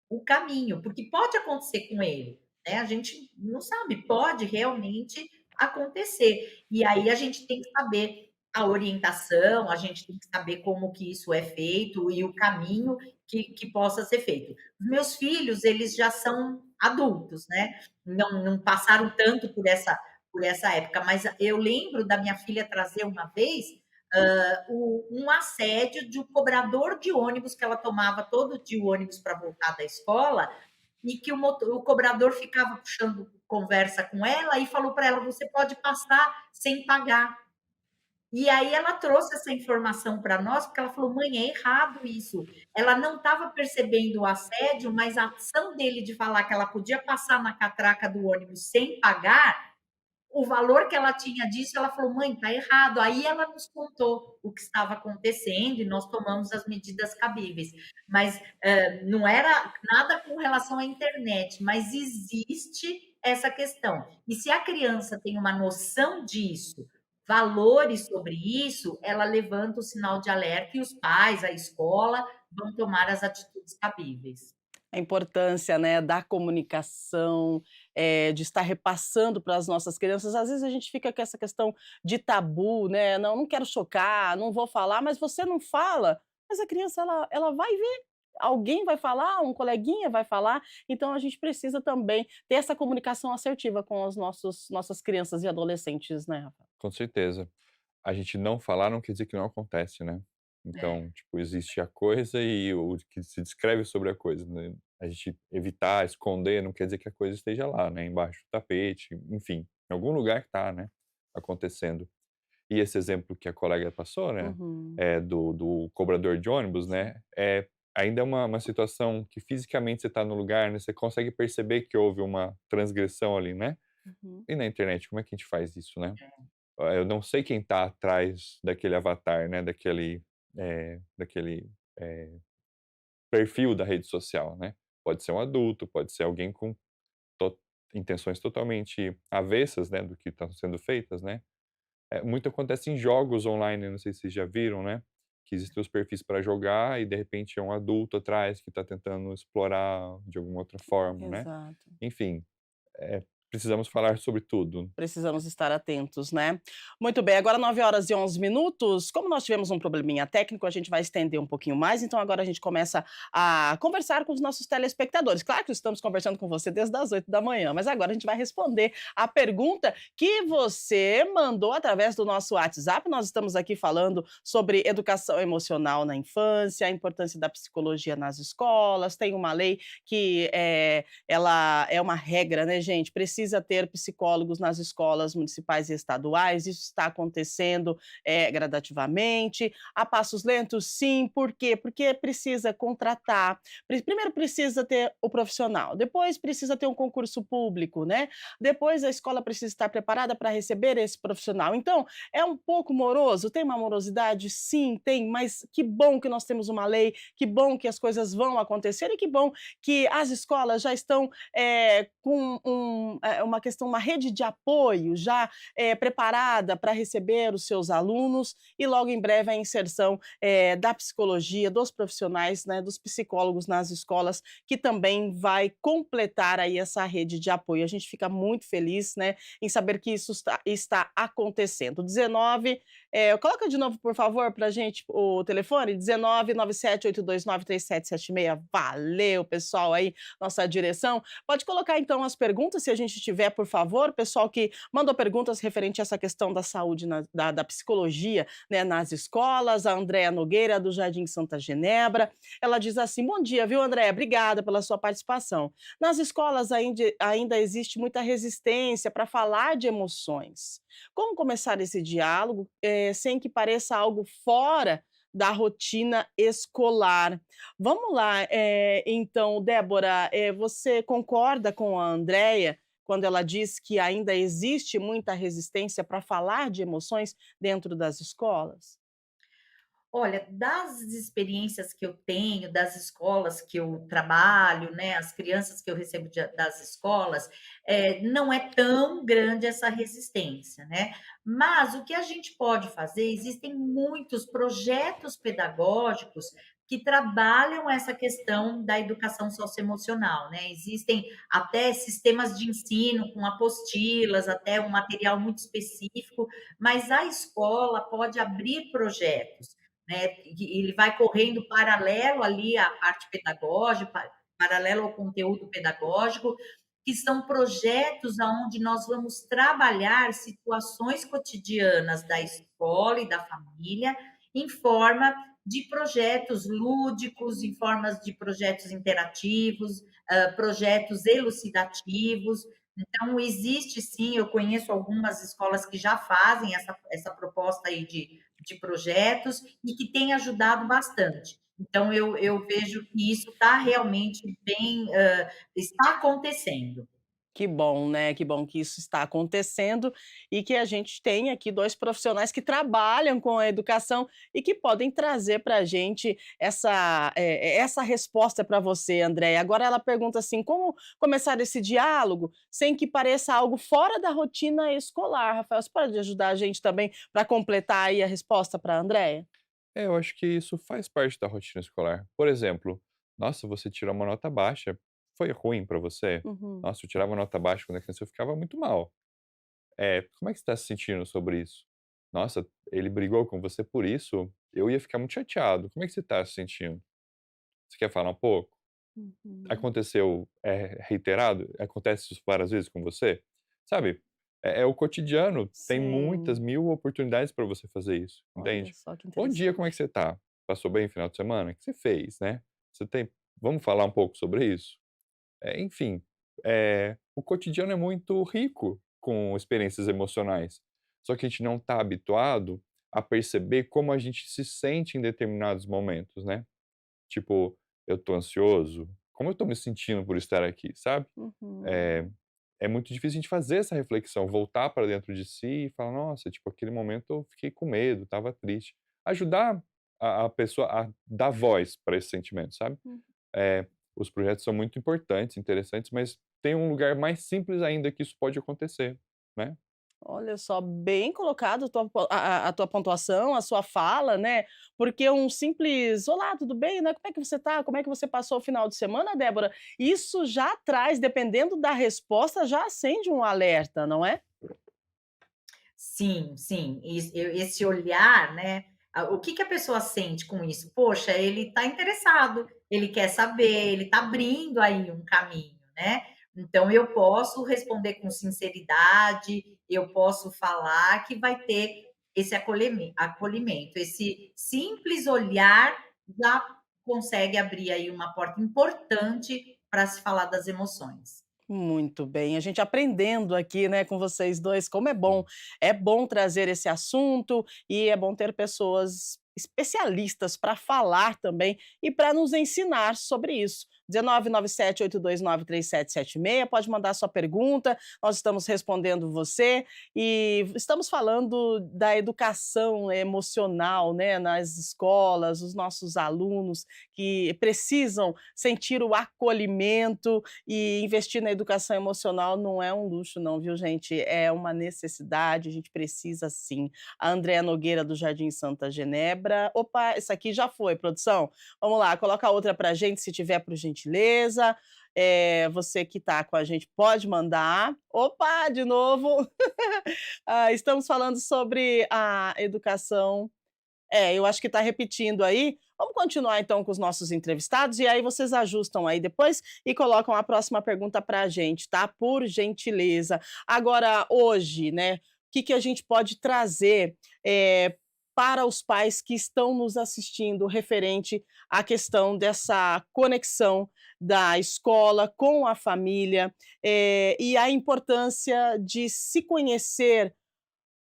o caminho, porque pode acontecer com ele, né? A gente não sabe, pode realmente acontecer. E aí a gente tem que saber a orientação, a gente tem que saber como que isso é feito e o caminho que possa ser feito. Os meus filhos, eles já são adultos, né? Não passaram tanto por essa época, mas eu lembro da minha filha trazer uma vez um assédio de um cobrador de ônibus, que ela tomava todo dia o ônibus para voltar da escola, e que o cobrador ficava puxando conversa com ela e falou para ela: você pode passar sem pagar. E aí ela trouxe essa informação para nós, porque ela falou: "Mãe, é errado isso". Ela não estava percebendo o assédio, mas a ação dele de falar que ela podia passar na catraca do ônibus sem pagar, o valor que ela tinha disso, ela falou: "Mãe, tá errado". Aí ela nos contou o que estava acontecendo e nós tomamos as medidas cabíveis. Mas, não era nada com relação à internet, mas existe essa questão. E se a criança tem uma noção disso, valores sobre isso, ela levanta o sinal de alerta e os pais, a escola, vão tomar as atitudes cabíveis. A importância, né, da comunicação, de estar repassando para as nossas crianças. Às vezes a gente fica com essa questão de tabu, né, "Não, não quero chocar, não vou falar", mas você não fala, mas a criança ela vai ver, alguém vai falar, um coleguinha vai falar, então a gente precisa também ter essa comunicação assertiva com os nossas crianças e adolescentes, né, Rafa? Com certeza. A gente não falar não quer dizer que não acontece, né. É. Então, tipo, existe a coisa e o que se descreve sobre a coisa, né. A gente evitar, esconder, não quer dizer que a coisa esteja lá, né, embaixo do tapete, enfim, em algum lugar que tá, né, acontecendo. E esse exemplo que a colega passou, né, Uhum. do cobrador de ônibus, né, ainda é uma situação que fisicamente você tá no lugar, né, você consegue perceber que houve uma transgressão ali, né. Uhum. E na internet, como é que a gente faz isso, né? Eu não sei quem está atrás daquele avatar, né, daquele, eh, perfil da rede social, né. Pode ser um adulto, pode ser alguém com to intenções totalmente avessas, né, do que estão sendo feitas, né. Muito acontece em jogos online, não sei se vocês já viram, né, que existem os perfis para jogar e de repente é um adulto atrás que está tentando explorar de alguma outra forma, né. Exato. Enfim, precisamos falar sobre tudo. Precisamos estar atentos, né. Muito bem, agora 9h11. Como nós tivemos um probleminha técnico, a gente vai estender um pouquinho mais, então agora a gente começa a conversar com os nossos telespectadores. Claro que estamos conversando com você desde as 8 da manhã, mas agora a gente vai responder a pergunta que você mandou através do nosso WhatsApp. Nós estamos aqui falando sobre educação emocional na infância, a importância da psicologia nas escolas. Tem uma lei que, ela é uma regra, né, gente, precisa ter psicólogos nas escolas municipais e estaduais, isso está acontecendo, gradativamente, a passos lentos, sim, por quê? Porque precisa contratar, primeiro precisa ter o profissional, depois precisa ter um concurso público, né, depois a escola precisa estar preparada para receber esse profissional. Então, é um pouco moroso, tem uma morosidade? Sim, tem, mas que bom que nós temos uma lei, que bom que as coisas vão acontecer e que bom que as escolas já estão com uma questão, uma rede de apoio já preparada para receber os seus alunos e logo em breve a inserção da psicologia, dos profissionais, né, dos psicólogos nas escolas, que também vai completar aí essa rede de apoio. A gente fica muito feliz, né, em saber que isso está acontecendo. 19, coloca de novo, por favor, para a gente o telefone, 19 97 829 3776. Valeu, pessoal aí, nossa direção. Pode colocar então as perguntas, se a gente tiver, por favor, pessoal que mandou perguntas referente a essa questão da saúde, da psicologia, né, nas escolas. A Andréa Nogueira, do Jardim Santa Genebra, ela diz assim: bom dia, viu, Andréa? Obrigada pela sua participação. Nas escolas ainda existe muita resistência para falar de emoções. Como começar esse diálogo, sem que pareça algo fora da rotina escolar? Vamos lá, então, Débora, você concorda com a Andréia quando ela diz que ainda existe muita resistência para falar de emoções dentro das escolas? Olha, das experiências que eu tenho, das escolas que eu trabalho, né, as crianças que eu recebo das escolas, não é tão grande essa resistência, né. Mas o que a gente pode fazer, existem muitos projetos pedagógicos que trabalham essa questão da educação socioemocional, né. Existem até sistemas de ensino com apostilas, até um material muito específico, mas a escola pode abrir projetos, né, e ele vai correndo paralelo ali à parte pedagógica, paralelo ao conteúdo pedagógico, que são projetos aonde nós vamos trabalhar situações cotidianas da escola e da família, em forma de projetos lúdicos, em formas de projetos interativos, projetos elucidativos, Então, existe sim, eu conheço algumas escolas que já fazem essa proposta aí de projetos e que tem ajudado bastante. Então, eu vejo que isso está realmente bem, está acontecendo. Que bom, né, que bom que isso está acontecendo e que a gente tem aqui 2 profissionais que trabalham com a educação e que podem trazer para a gente essa resposta para você, Andréia. Agora ela pergunta assim: "Como começar esse diálogo sem que pareça algo fora da rotina escolar?". Rafael, você pode ajudar a gente também para completar aí a resposta para a Andréia? É, eu acho que isso faz parte da rotina escolar. Por exemplo, nossa, você tirou uma nota baixa, foi ruim para você? Uhum. Nossa, eu tirava nota baixa quando era criança, eu ficava muito mal. Como é que você está se sentindo sobre isso? Nossa, ele brigou com você por isso? Eu ia ficar muito chateado. Como é que você está se sentindo? Você quer falar um pouco? Uhum. Aconteceu, reiterado? Acontece isso várias vezes com você? Sabe, é o cotidiano, tem muitas, Sim, 1000 oportunidades para você fazer isso, olha entende? só que Bom dia, interessante. como é que você tá? Passou bem o final de semana? O que você fez, né? Você tem Vamos falar um pouco sobre isso? Enfim, o cotidiano é muito rico com experiências emocionais, só que a gente não está habituado a perceber como a gente se sente em determinados momentos, né? Tipo, eu tô ansioso, como eu tô me sentindo por estar aqui, sabe? Eh, Uhum. é muito difícil a gente fazer essa reflexão, voltar para dentro de si e falar: "Nossa, tipo, aquele momento eu fiquei com medo, estava triste". Ajudar a pessoa a dar voz para esse sentimento, sabe? Hum. Eh, os projetos são muito importantes, interessantes, mas tem um lugar mais simples ainda que isso pode acontecer, né? Olha só, bem colocado a tua pontuação, a sua fala, né, porque um simples: "Olá, tudo bem, né, como é que você tá? Como é que você passou o final de semana, Débora?", isso já traz, dependendo da resposta, já acende um alerta, não é? Sim, sim, esse olhar, né, o que que a pessoa sente com isso? Poxa, ele está interessado, ele quer saber, ele está abrindo aí um caminho, né. Então eu posso responder com sinceridade, eu posso falar que vai ter esse acolhimento, esse simples olhar já consegue abrir aí uma porta importante para se falar das emoções. Muito bem, a gente aprendendo aqui, né, com vocês 2 como Sim. é bom trazer esse assunto e é bom ter pessoas especialistas para falar também e para nos ensinar sobre isso. 1997829377 pode mandar sua pergunta, nós estamos respondendo você e estamos falando da educação emocional, né, nas escolas, os nossos alunos que precisam sentir o acolhimento e investir na educação emocional não é um luxo não, viu gente, é uma necessidade, a gente precisa sim. A Andréa Nogueira do Jardim Santa Genebra opa, essa aqui já foi produção? Vamos lá, coloca outra pra gente se tiver por gentileza. Você que está com a gente pode mandar. Opa, de novo. Estamos falando sobre a educação eu acho que está repetindo aí. Vamos continuar então com os nossos entrevistados e aí vocês ajustam aí depois e colocam a próxima pergunta para a gente, tá? Por gentileza. Agora, hoje, né, o que que a gente pode trazer, para os pais que estão nos assistindo referente à questão dessa conexão da escola com a família, e a importância de se conhecer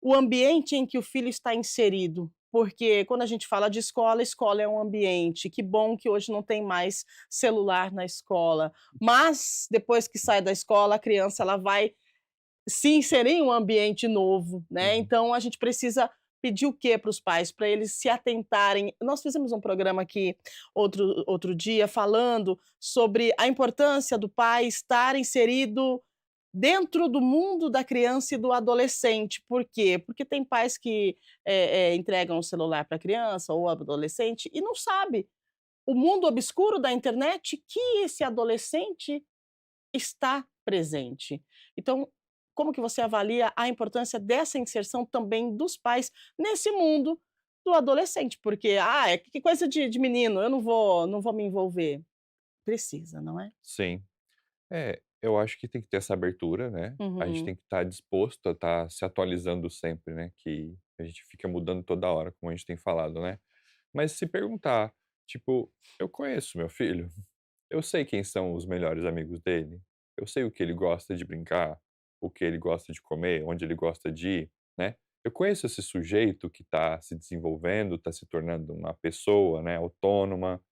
o ambiente em que o filho está inserido, porque quando a gente fala de escola, escola é um ambiente. Que bom que hoje não tem mais celular na escola, mas depois que sai da escola, a criança ela vai se inserir em um ambiente novo, né, Uhum. então a gente precisa pedir o quê para os pais? Para eles se atentarem nós fizemos um programa aqui outro dia falando sobre a importância do pai estar inserido dentro do mundo da criança e do adolescente. Por quê? Porque tem pais que, entregam o celular para a criança ou adolescente e não sabe o mundo obscuro da internet que esse adolescente está presente. Então, como que você avalia a importância dessa inserção também dos pais nesse mundo do adolescente? Porque, é que coisa de menino, eu não vou me envolver. Precisa, não é? Sim. Eu acho que tem que ter essa abertura, né, a gente Uhum. tem que estar disposto a estar se atualizando sempre, né, que a gente fica mudando toda hora, como a gente tem falado, né. Mas se perguntar, tipo, eu conheço meu filho, eu sei quem são os melhores amigos dele, eu sei o que ele gosta de brincar, o que ele gosta de comer, onde ele gosta de ir, né. Eu conheço esse sujeito que está se desenvolvendo, está se tornando uma pessoa, né, autônoma,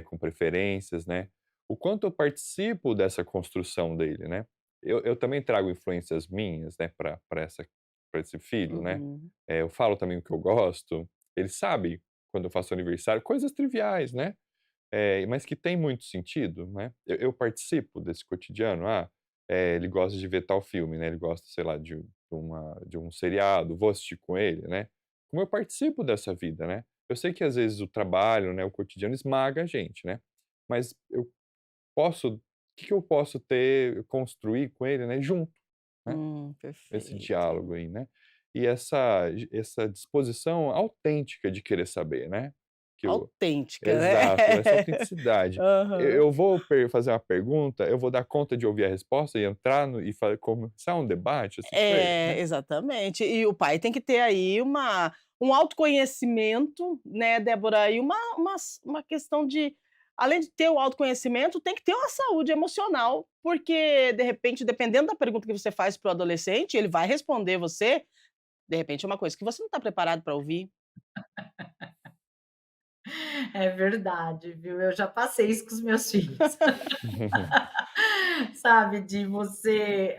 com preferências, né. O quanto eu participo dessa construção dele, né. Eu também trago influências minhas, né, para esse filho, né. Uhum. Eu falo também o que eu gosto, ele sabe quando eu faço aniversário, coisas triviais, né, mas que tem muito sentido, né. Eu participo desse cotidiano, ele gosta de ver tal filme, né, ele gosta, sei lá, de um seriado, vou assistir com ele, né. Como eu participo dessa vida, né. Eu sei que às vezes o trabalho, né, o cotidiano esmaga a gente, né, mas eu posso o que que eu posso construir com ele, né, junto, né, esse Perfeito. diálogo aí, né. E essa disposição autêntica de querer saber, né, que o Autêntica, né? exato, essa autenticidade. Eu Aham. eu vou fazer uma pergunta, eu vou dar conta de ouvir a resposta e entrar e começar um debate, assim, com ele, É, né. exatamente. E o pai tem que ter aí um autoconhecimento, né, Débora, e uma questão de além de ter o autoconhecimento, tem que ter uma saúde emocional, porque, de repente, dependendo da pergunta que você faz para o adolescente, ele vai responder você, de repente, é uma coisa que você não está preparado para ouvir. É verdade, viu. Eu já passei isso com os meus filhos. Sabe, de você,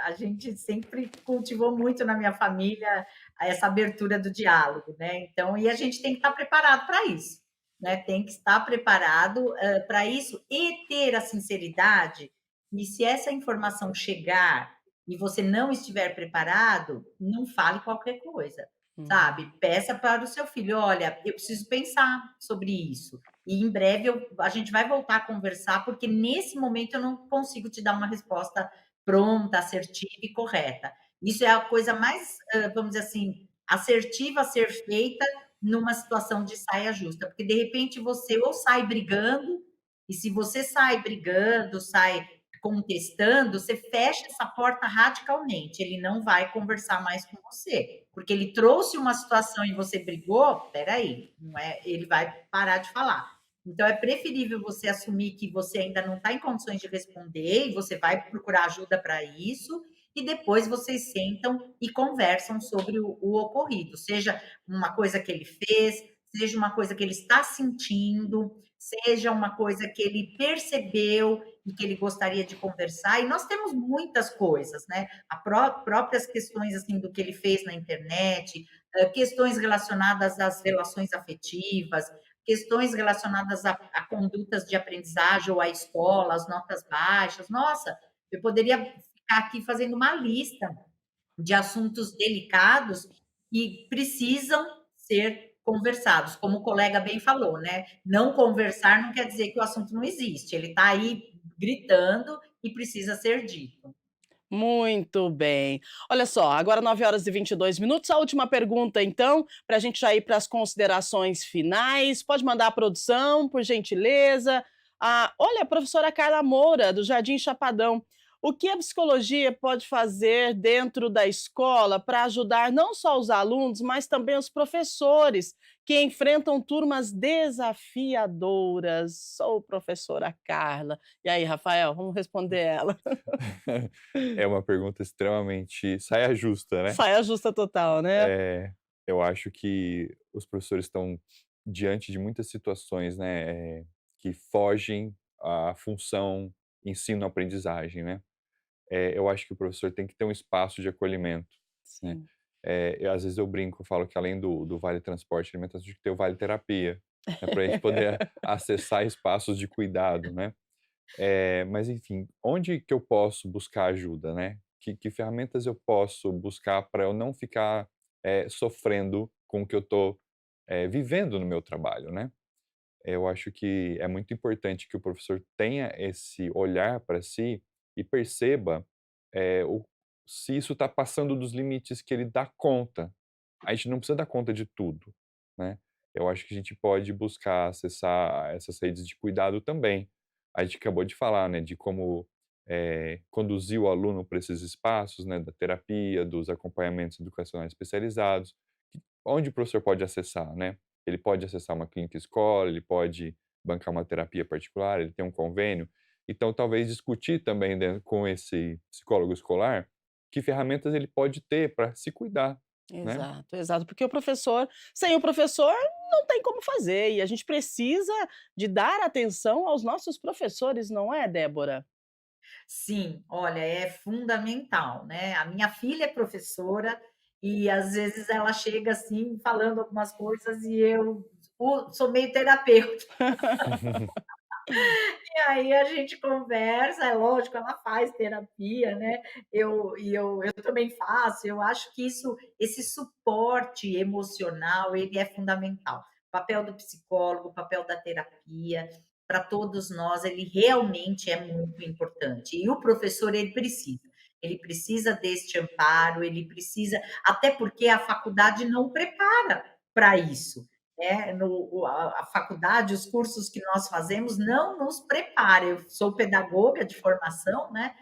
a gente sempre cultivou muito na minha família essa abertura do diálogo, né, então e a gente tem que estar preparado para isso, né, tem que estar preparado, pra isso e ter a sinceridade, e se essa informação chegar e você não estiver preparado, não fale qualquer coisa, Uhum. sabe. Peça para o seu filho: "Olha, eu preciso pensar sobre isso, e em breve a gente vai voltar a conversar, porque nesse momento eu não consigo te dar uma resposta pronta, assertiva e correta. Isso é a coisa mais, vamos dizer assim, assertiva a ser feita numa situação de saia justa, porque de repente você ou sai brigando, e se você sai brigando, sai contestando, você fecha essa porta radicalmente, ele não vai conversar mais com você, porque ele trouxe uma situação e você brigou, espera aí, não é, ele vai parar de falar. Então é preferível você assumir que você ainda não está em condições de responder e você vai procurar ajuda para isso, e depois vocês sentam e conversam sobre o ocorrido, seja uma coisa que ele fez, seja uma coisa que ele está sentindo, seja uma coisa que ele percebeu e que ele gostaria de conversar. E nós temos muitas coisas, né? Próprias questões assim do que ele fez na internet, questões relacionadas às relações afetivas, questões relacionadas a condutas de aprendizagem ou à escola, as notas baixas. Nossa, eu poderia ficar aqui fazendo uma lista de assuntos delicados que precisam ser conversados. Como o colega bem falou, né? Não conversar não quer dizer que o assunto não existe. Ele está aí gritando e precisa ser dito. Muito bem. Olha só, agora 9h22, a última pergunta então, para a gente já ir para as considerações finais. Pode mandar a produção, por gentileza. Olha, a professora Carla Moura, do Jardim Chapadão. O que a psicologia pode fazer dentro da escola para ajudar não só os alunos, mas também os professores que enfrentam turmas desafiadoras? Sou professora Carla. E aí, Rafael, vamos responder ela. É uma pergunta extremamente saia justa, né. Saia justa total, né? Eh, eu acho que os professores estão diante de muitas situações, né, que fogem à função ensino-aprendizagem, né. Eu acho que o professor tem que ter um espaço de acolhimento, né. Sim. Às vezes eu brinco, eu falo que além do vale transporte e alimentação, tinha que ter o vale terapia, né, pra gente poder acessar espaços de cuidado, né. Mas enfim, onde que eu posso buscar ajuda, né? Que ferramentas eu posso buscar para eu não ficar, sofrendo com o que eu estou, vivendo no meu trabalho, né? Eu acho que é muito importante que o professor tenha esse olhar para si e perceba, se isso está passando dos limites que ele dá conta. A gente não precisa dar conta de tudo, né. Eu acho que a gente pode buscar acessar essas redes de cuidado também. A gente acabou de falar, né, de como, conduzir o aluno para esses espaços, né, da terapia, dos acompanhamentos educacionais especializados, onde o professor pode acessar, né. Ele pode acessar uma clínica escola, ele pode bancar uma terapia particular, ele tem um convênio. Então talvez discutir também com esse psicólogo escolar que ferramentas ele pode ter para se cuidar, né? Exato, exato, porque o professor sem o professor não tem como fazer, e a gente precisa de dar atenção aos nossos professores, não é, Débora? Sim, olha, é fundamental, né. A minha filha é professora e, às vezes, ela chega, assim, falando algumas coisas e eu sou meio terapeuta. E aí a gente conversa, é lógico, ela faz terapia, né, eu também faço, eu acho que esse suporte emocional, ele é fundamental. O papel do psicólogo, o papel da terapia, para todos nós, ele realmente é muito importante. E o professor, ele precisa deste amparo, ele precisa, até porque a faculdade não prepara para isso, né, a faculdade, os cursos que nós fazemos não nos prepara. Eu sou pedagoga de formação, né?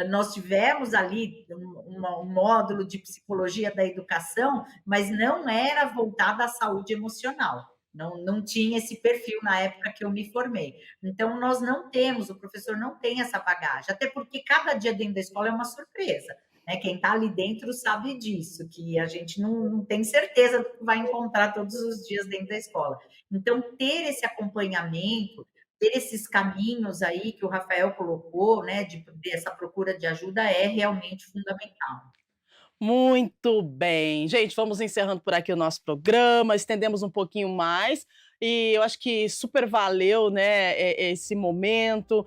Nós tivemos ali um módulo de psicologia da educação, mas não era voltada à saúde emocional. Não tinha esse perfil na época que eu me formei. Então, nós não temos, o professor não tem essa bagagem, até porque cada dia dentro da escola é uma surpresa, né? Quem está ali dentro sabe disso, que a gente não tem certeza do que vai encontrar todos os dias dentro da escola. Então, ter esse acompanhamento, ter esses caminhos aí que o Rafael colocou, né, dessa procura de ajuda é realmente fundamental. Muito bem. Gente, vamos encerrando por aqui o nosso programa, estendemos um pouquinho mais, e eu acho que super valeu, né, esse momento,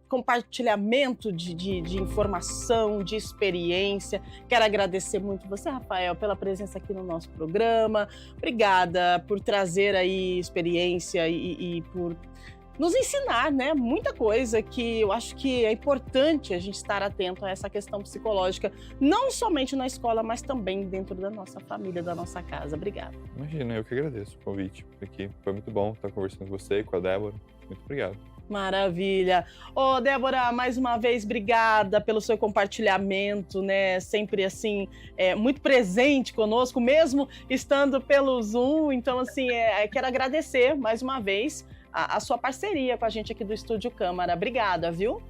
compartilhamento de informação, de experiência. Quero agradecer muito você, Rafael, pela presença aqui no nosso programa. Obrigada por trazer aí experiência e por nos ensinar, né, muita coisa que eu acho que é importante a gente estar atento a essa questão psicológica, não somente na escola, mas também dentro da nossa família, da nossa casa. Obrigada. Imagina, eu que agradeço o convite aqui. Foi muito bom estar conversando com você e com a Débora. Muito obrigado. Maravilha. Ô, Débora, mais uma vez, obrigada pelo seu compartilhamento, né? Sempre assim, muito presente conosco, mesmo estando pelo Zoom. Então, assim, quero agradecer mais uma vez a sua parceria com a gente aqui do Estúdio Câmara. Obrigada, viu?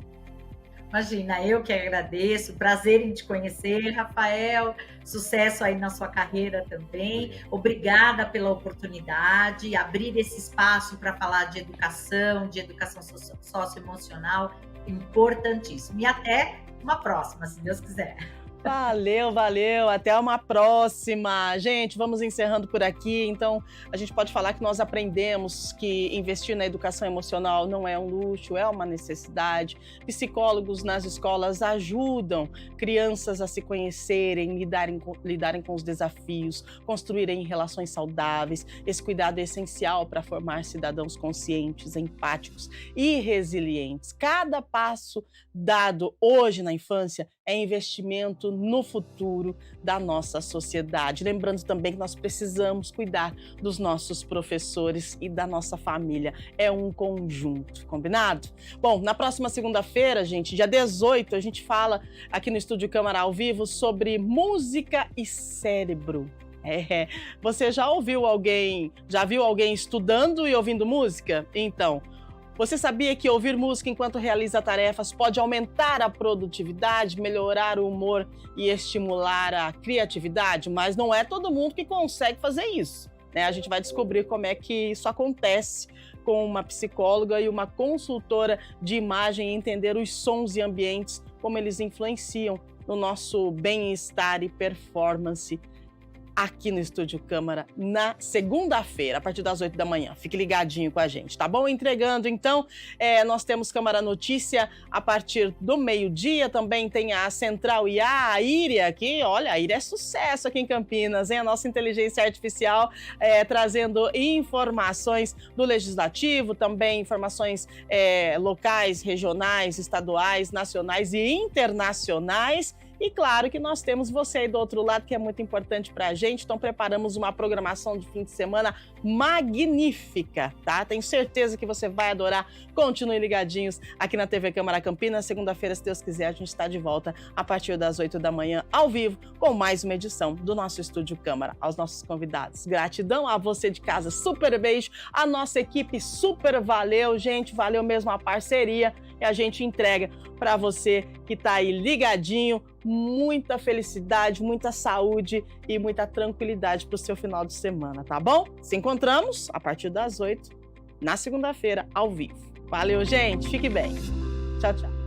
Imagina, eu que agradeço, prazer em te conhecer, Rafael, sucesso aí na sua carreira também, obrigada pela oportunidade, abrir esse espaço para falar de educação socioemocional, importantíssimo. E até uma próxima, se Deus quiser. Valeu, valeu. Até uma próxima. Gente, vamos encerrando por aqui. Então, a gente pode falar que nós aprendemos que investir na educação emocional não é um luxo, é uma necessidade. Psicólogos nas escolas ajudam crianças a se conhecerem, lidarem com os desafios, construírem relações saudáveis. Esse cuidado é essencial para formar cidadãos conscientes, empáticos e resilientes. Cada passo dado hoje na infância é investimento no futuro da nossa sociedade. Lembrando também que nós precisamos cuidar dos nossos professores e da nossa família. É um conjunto, combinado? Bom, na próxima segunda-feira, gente, dia 18, a gente fala aqui no Estúdio Câmara ao vivo sobre música e cérebro. Você já viu alguém estudando e ouvindo música? Então, você sabia que ouvir música enquanto realiza tarefas pode aumentar a produtividade, melhorar o humor e estimular a criatividade? Mas não é todo mundo que consegue fazer isso, né? A gente vai descobrir como é que isso acontece com uma psicóloga e uma consultora de imagem e entender os sons e ambientes, como eles influenciam no nosso bem-estar e performance aqui no Estúdio Câmara na segunda-feira, a partir das 8 da manhã. Fique ligadinho com a gente, tá bom? Entregando, então, nós temos Câmara Notícia a partir do meio-dia, também tem a Central IA, a Íria aqui, olha, a Íria é sucesso aqui em Campinas, hein? A nossa inteligência artificial trazendo informações do Legislativo, também informações locais, regionais, estaduais, nacionais e internacionais. E claro que nós temos você aí do outro lado, que é muito importante para a gente. Então preparamos uma programação de fim de semana magnífica, tá? Tenho certeza que você vai adorar. Continuem ligadinhos aqui na TV Câmara Campinas. Segunda-feira, se Deus quiser, a gente está de volta a partir das 8 da manhã, ao vivo, com mais uma edição do nosso Estúdio Câmara. Aos nossos convidados, gratidão. A você de casa, super beijo. A nossa equipe, super valeu, gente. Valeu mesmo a parceria. E a gente entrega para você que está aí ligadinho. muita felicidade, muita saúde e muita tranquilidade para o seu final de semana, tá bom? Se encontramos a partir das 8 na segunda-feira, ao vivo. Valeu, gente. Fique bem. Tchau, tchau.